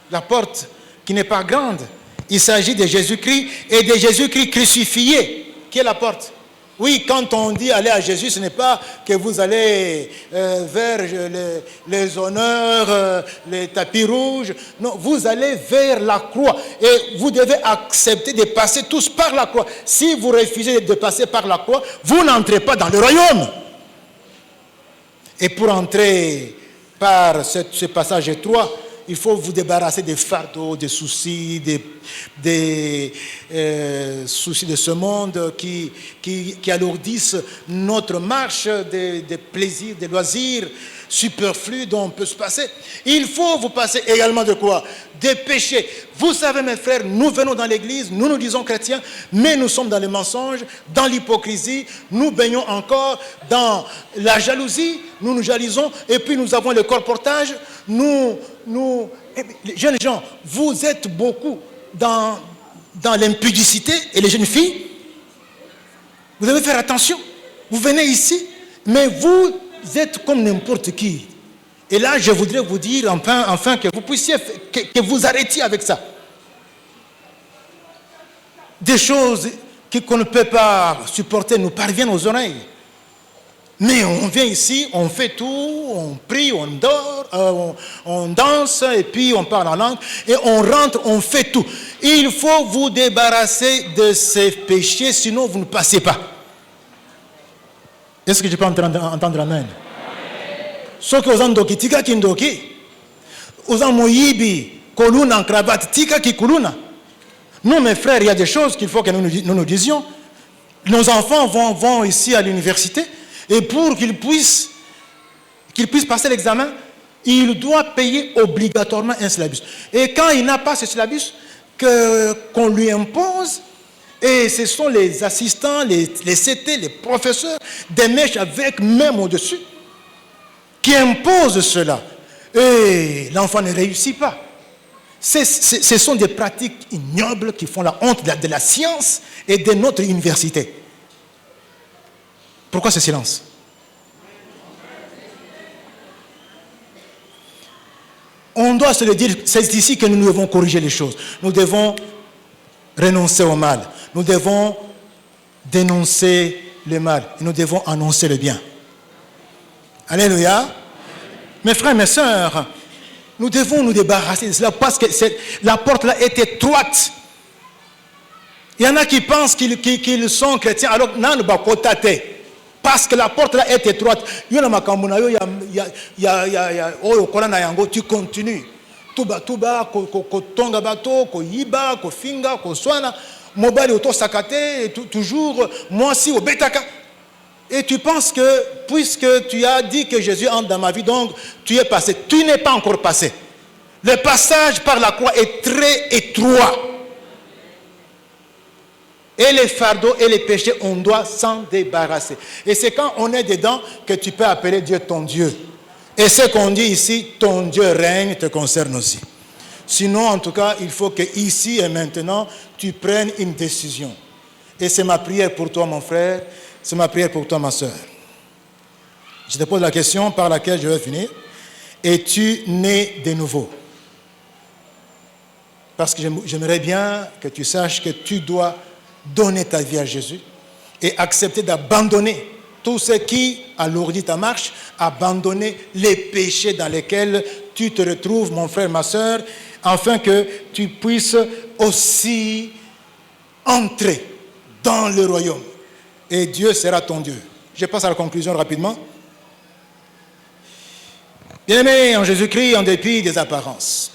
la porte qui n'est pas grande. Il s'agit de Jésus-Christ et de Jésus-Christ crucifié, qui est la porte. Oui, quand on dit aller à Jésus, ce n'est pas que vous allez vers les honneurs, les tapis rouges. Non, vous allez vers la croix. Et vous devez accepter de passer tous par la croix. Si vous refusez de passer par la croix, vous n'entrez pas dans le royaume. Et pour entrer par ce passage étroit, il faut vous débarrasser des fardeaux, des soucis, des soucis de ce monde qui alourdissent notre marche, des plaisirs, des loisirs superflus dont on peut se passer. Il faut vous passer également de quoi? Des péchés. Vous savez, mes frères, nous venons dans l'église, nous nous disons chrétiens, mais nous sommes dans le mensonge, dans l'hypocrisie, nous baignons encore dans la jalousie, nous nous jalousons, et puis nous avons le colportage, les jeunes gens, vous êtes beaucoup dans l'impudicité, et les jeunes filles, vous devez faire attention. Vous venez ici, mais vous êtes comme n'importe qui. Et là, je voudrais vous dire, enfin que vous puissiez, que vous arrêtiez avec ça. Des choses qu'on ne peut pas supporter nous parviennent aux oreilles. Mais on vient ici, on fait tout, on prie, on dort, on danse, et puis on parle en langue, et on rentre, on fait tout. Il faut vous débarrasser de ces péchés, sinon vous ne passez pas. Est-ce que je peux entendre amen? Ce que vous en doki, tika ki ndoki. Vous en moyibi, koluna en cravate, tika ki kuluna. Nous, mes frères, il y a des choses qu'il faut que nous disions. Nos enfants vont ici à l'université et pour qu'ils puissent passer l'examen, il doit payer obligatoirement un syllabus. Et quand il n'a pas ce syllabus, qu'on lui impose, et ce sont les assistants, les CT, les professeurs, des mèches avec même au-dessus, qui imposent cela. Et l'enfant ne réussit pas. Ce sont des pratiques ignobles qui font la honte de la science et de notre université. Pourquoi ce silence? On doit se le dire, c'est ici que nous devons corriger les choses. Nous devons renoncer au mal. Nous devons dénoncer le mal. Et nous devons annoncer le bien. Alléluia. Mes frères, mes sœurs, nous devons nous débarrasser de cela parce que la porte là est étroite. Il y en a qui pensent qu'ils sont chrétiens alors non, parce que la porte là est étroite. Tu continues. Tuba, tonga bato, yiba, finga, swana, mobile auto sakate, toujours moi si au betaka. Et tu penses que, puisque tu as dit que Jésus entre dans ma vie, donc tu es passé. Tu n'es pas encore passé. Le passage par la croix est très étroit. Et les fardeaux et les péchés, on doit s'en débarrasser. Et c'est quand on est dedans que tu peux appeler Dieu ton Dieu. Et ce qu'on dit ici, ton Dieu règne, te concerne aussi. Sinon, en tout cas, il faut que ici et maintenant, tu prennes une décision. Et c'est ma prière pour toi, mon frère. C'est ma prière pour toi, ma soeur. Je te pose la question par laquelle je vais finir. Es-tu né de nouveau? Parce que j'aimerais bien que tu saches que tu dois donner ta vie à Jésus et accepter d'abandonner tout ce qui alourdit ta marche, abandonner les péchés dans lesquels tu te retrouves, mon frère, ma soeur, afin que tu puisses aussi entrer dans le royaume. Et Dieu sera ton Dieu. Je passe à la conclusion rapidement. Bien-aimés en Jésus-Christ, en dépit des apparences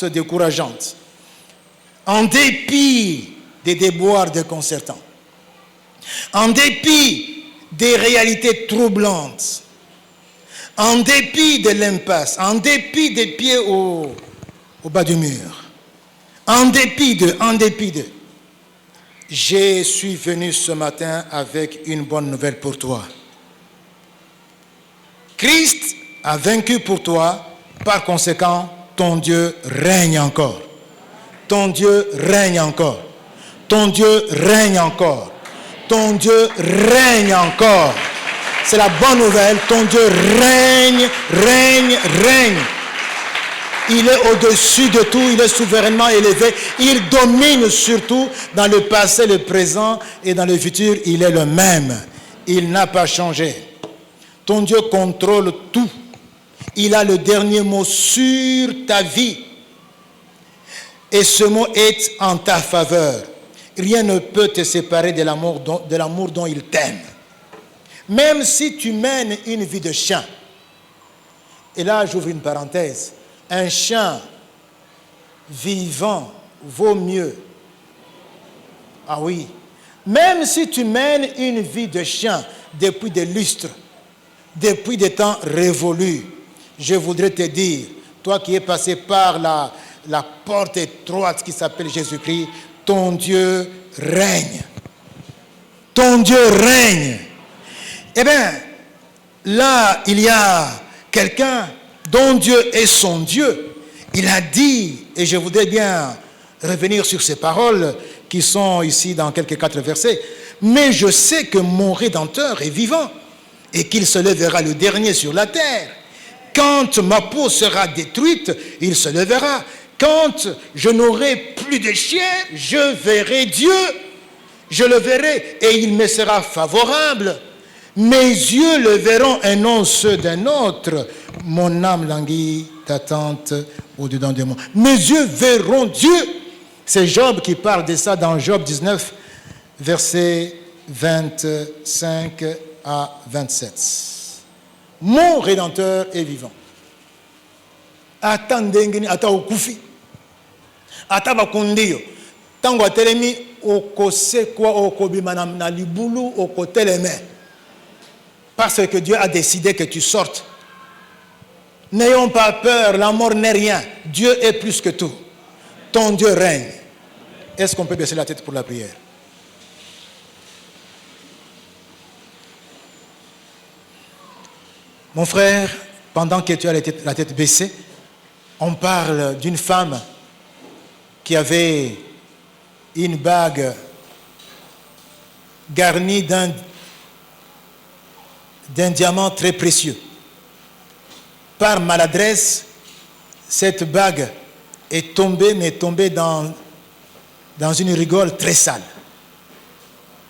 décourageantes, en dépit des déboires déconcertants, en dépit des réalités troublantes, en dépit de l'impasse, en dépit des pieds au bas du mur, en dépit de, je suis venu ce matin avec une bonne nouvelle pour toi. Christ a vaincu pour toi, par conséquent, ton Dieu règne encore. Ton Dieu règne encore. Ton Dieu règne encore. Ton Dieu règne encore. C'est la bonne nouvelle. Ton Dieu règne, règne, règne. Il est au-dessus de tout, il est souverainement élevé. Il domine surtout dans le passé, le présent et dans le futur. Il est le même. Il n'a pas changé. Ton Dieu contrôle tout. Il a le dernier mot sur ta vie. Et ce mot est en ta faveur. Rien ne peut te séparer de l'amour dont il t'aime. Même si tu mènes une vie de chien. Et là, j'ouvre une parenthèse. Un chien vivant vaut mieux. Ah oui. Même si tu mènes une vie de chien depuis des lustres, depuis des temps révolus, je voudrais te dire, toi qui es passé par la porte étroite qui s'appelle Jésus-Christ, ton Dieu règne. Ton Dieu règne. Eh bien, là, il y a quelqu'un dont Dieu est son Dieu. Il a dit, et je voudrais bien revenir sur ces paroles qui sont ici dans quelques 4 versets, mais je sais que mon Rédempteur est vivant et qu'il se lèvera le dernier sur la terre. Quand ma peau sera détruite, il se lèvera. Quand je n'aurai plus de chien, je verrai Dieu. Je le verrai et il me sera favorable. Mes yeux le verront et non ceux d'un autre. Mon âme languit d'attente au-dedans de moi. Mes yeux verront Dieu. C'est Job qui parle de ça dans Job 19, versets 25 à 27. Mon Rédempteur est vivant. Ata ndengeni, ata okufi, ata bakundiyo, Tango telemi okosekwa okobima na libulu okoteleme. Parce que Dieu a décidé que tu sortes. N'ayons pas peur, la mort n'est rien. Dieu est plus que tout. Ton Dieu règne. Est-ce qu'on peut baisser la tête pour la prière? Mon frère, pendant que tu as la tête baissée, on parle d'une femme qui avait une bague garnie d'un diamant très précieux. Par maladresse, cette bague est tombée, mais tombée dans une rigole très sale.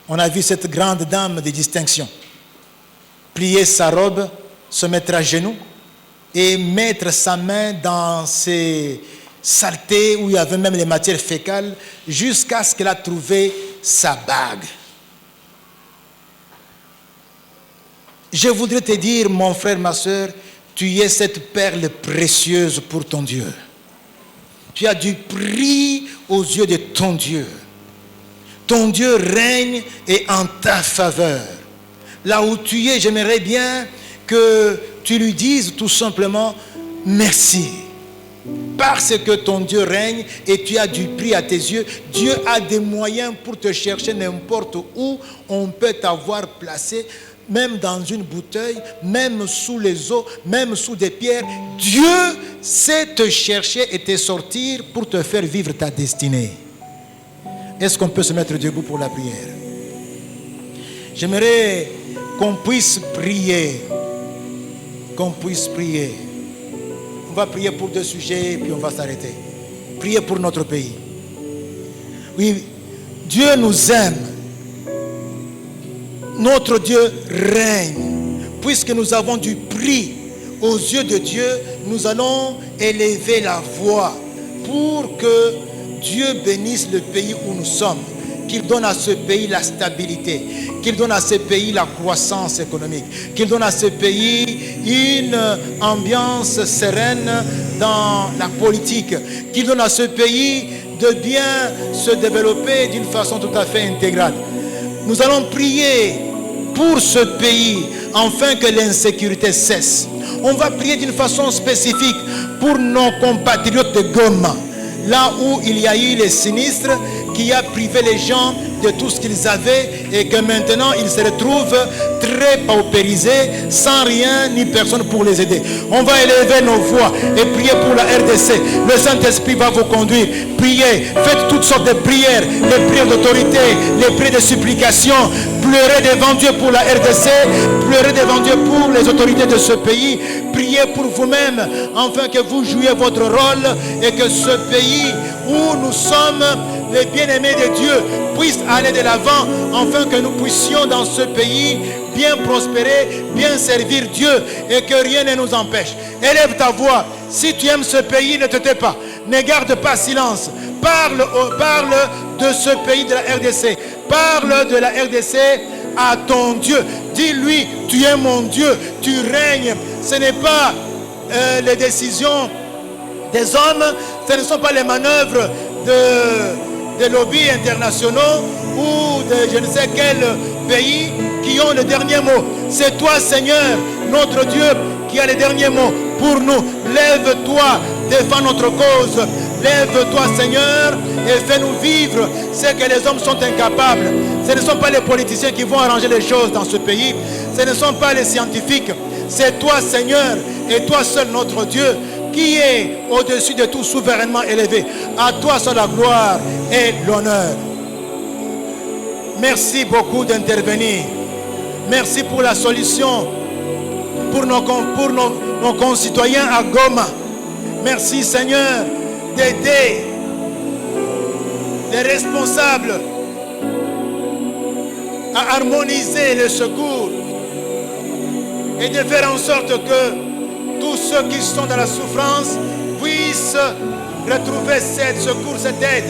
On a vu cette grande dame de distinction plier sa robe, se mettre à genoux et mettre sa main dans ces saletés où il y avait même les matières fécales jusqu'à ce qu'elle a trouvé sa bague. Je voudrais te dire, mon frère, ma soeur, tu es cette perle précieuse pour ton Dieu. Tu as du prix aux yeux de ton Dieu. Ton Dieu règne et en ta faveur. Là où tu es, j'aimerais bien que tu lui dises tout simplement merci. Parce que ton Dieu règne et tu as du prix à tes yeux, Dieu a des moyens pour te chercher n'importe où. On peut t'avoir placé, même dans une bouteille, même sous les eaux, même sous des pierres. Dieu sait te chercher et te sortir pour te faire vivre ta destinée. Est-ce qu'on peut se mettre debout pour la prière? J'aimerais qu'on puisse prier. Qu'on puisse prier. On va prier pour 2 sujets et puis on va s'arrêter. Prier pour notre pays. Oui, Dieu nous aime. Notre Dieu règne. Puisque nous avons du prix aux yeux de Dieu, nous allons élever la voix pour que Dieu bénisse le pays où nous sommes. Qu'il donne à ce pays la stabilité, qu'il donne à ce pays la croissance économique, qu'il donne à ce pays une ambiance sereine dans la politique, qu'il donne à ce pays de bien se développer d'une façon tout à fait intégrale. Nous allons prier pour ce pays afin que l'insécurité cesse. On va prier d'une façon spécifique pour nos compatriotes de Goma, là où il y a eu les sinistres qui a privé les gens de tout ce qu'ils avaient et que maintenant ils se retrouvent très paupérisés, sans rien ni personne pour les aider. On va élever nos voix et prier pour la RDC. Le Saint-Esprit va vous conduire. Priez, faites toutes sortes de prières, les prières d'autorité, les prières de supplication. Pleurez devant Dieu pour la RDC, pleurez devant Dieu pour les autorités de ce pays. Priez pour vous-même afin que vous jouiez votre rôle et que ce pays où nous sommes les bien-aimés de Dieu puissent aller de l'avant afin que nous puissions dans ce pays bien prospérer, bien servir Dieu et que rien ne nous empêche. Élève ta voix. Si tu aimes ce pays, ne te tais pas. Ne garde pas silence. Parle de ce pays de la RDC. Parle de la RDC à ton Dieu. Dis-lui, tu es mon Dieu, tu règnes. Ce n'est pas les décisions des hommes, ce ne sont pas les manœuvres de lobbies internationaux ou de je ne sais quel pays qui ont le dernier mot. C'est toi, Seigneur, notre Dieu, qui a le dernier mot pour nous. Lève-toi, défends notre cause. Lève-toi, Seigneur, et fais-nous vivre ce que les hommes sont incapables. Ce ne sont pas les politiciens qui vont arranger les choses dans ce pays. Ce ne sont pas les scientifiques. C'est toi, Seigneur, et toi seul, notre Dieu, qui est au-dessus de tout, souverainement élevé. À toi seul la gloire et l'honneur. Merci beaucoup d'intervenir. Merci pour la solution pour nos concitoyens à Goma. Merci, Seigneur, d'aider les responsables à harmoniser le secours et de faire en sorte que tous ceux qui sont dans la souffrance puissent retrouver cette secours, cette aide.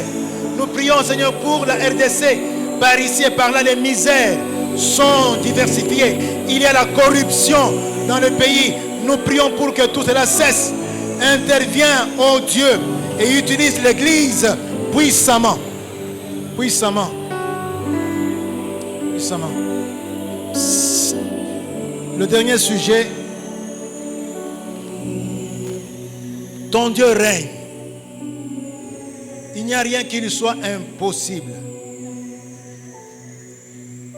Nous prions, Seigneur, pour la RDC. Par ici et par là, les misères sont diversifiées. Il y a la corruption dans le pays. Nous prions pour que tout cela cesse. Interviens, ô Dieu, et utilise l'Église puissamment. Puissamment. Puissamment. Le dernier sujet. Ton Dieu règne. Il n'y a rien qui lui soit impossible.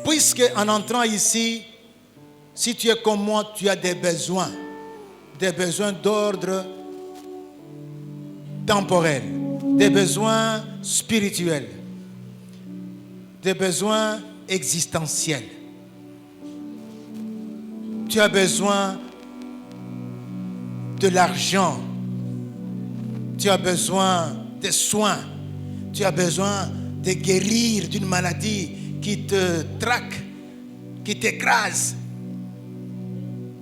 Puisque en entrant ici, si tu es comme moi, tu as des besoins d'ordre temporel, des besoins spirituels, des besoins existentiels. Tu as besoin de l'argent, tu as besoin de soins, tu as besoin de guérir d'une maladie qui te traque, qui t'écrase.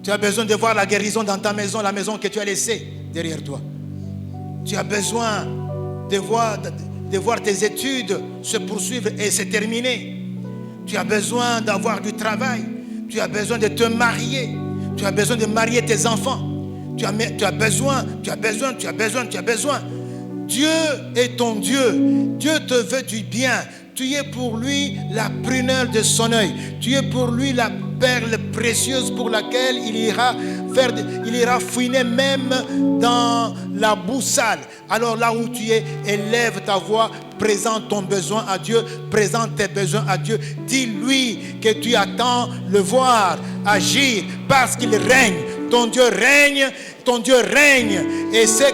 Tu as besoin de voir la guérison dans ta maison, la maison que tu as laissée derrière toi. Tu as besoin de voir tes études se poursuivre et se terminer. Tu as besoin d'avoir du travail. Tu as besoin de te marier. Tu as besoin de marier tes enfants. Tu as besoin. Dieu est ton Dieu. Dieu te veut du bien. Tu es pour lui la prunelle de son œil. Tu es pour lui la perle précieuse pour laquelle il ira fouiner même dans la boue sale. Alors là où tu es, élève ta voix, présente ton besoin à Dieu, présente tes besoins à Dieu. Dis-lui que tu attends le voir agir parce qu'il règne. Ton Dieu règne, ton Dieu règne. Et ce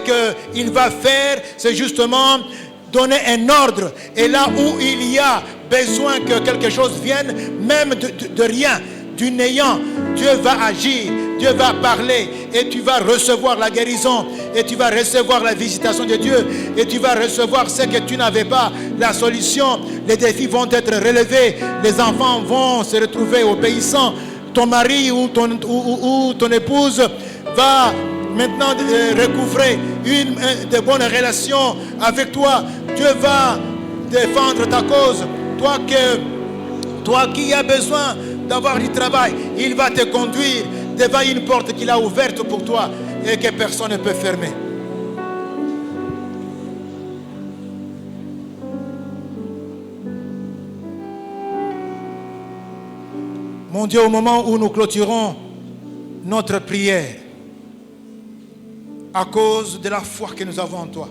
qu'il va faire, c'est justement donner un ordre. Et là où il y a besoin que quelque chose vienne, même de rien, du néant, Dieu va agir, Dieu va parler et tu vas recevoir la guérison et tu vas recevoir la visitation de Dieu et tu vas recevoir ce que tu n'avais pas, la solution. Les défis vont être relevés, les enfants vont se retrouver obéissants, ton mari ou ton épouse va maintenant recouvrer de bonnes relations avec toi. Dieu va défendre ta cause. Toi qui as besoin d'avoir du travail, il va te conduire devant une porte qu'il a ouverte pour toi et que personne ne peut fermer. Mon Dieu, au moment où nous clôturons notre prière, à cause de la foi que nous avons en toi,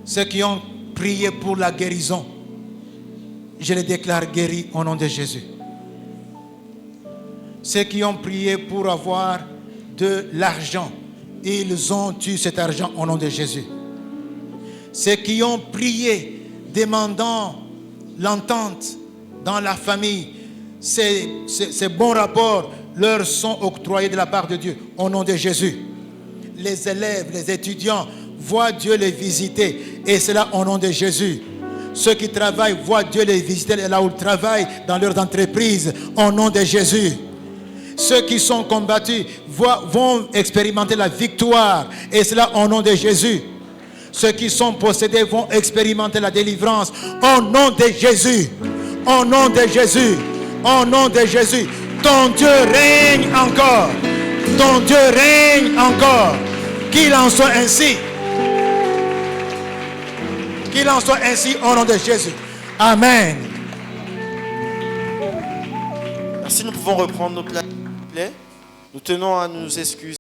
ceux qui ont prié pour la guérison, je les déclare guéris au nom de Jésus. Ceux qui ont prié pour avoir de l'argent, ils ont eu cet argent au nom de Jésus. Ceux qui ont prié demandant l'entente dans la famille, ces bons rapports leur sont octroyés de la part de Dieu au nom de Jésus. Les élèves, les étudiants voient Dieu les visiter et cela au nom de Jésus. Ceux qui travaillent voient Dieu les visiter là où ils travaillent dans leurs entreprises au nom de Jésus. Ceux qui sont combattus vont expérimenter la victoire et cela au nom de Jésus. Ceux qui sont possédés vont expérimenter la délivrance au nom de Jésus. Au nom de Jésus. Au nom de Jésus. Ton Dieu règne encore. Ton Dieu règne encore. Qu'il en soit ainsi. Qu'il en soit ainsi au nom de Jésus. Amen. Merci, nous pouvons reprendre nos places. Nous tenons à nous excuser.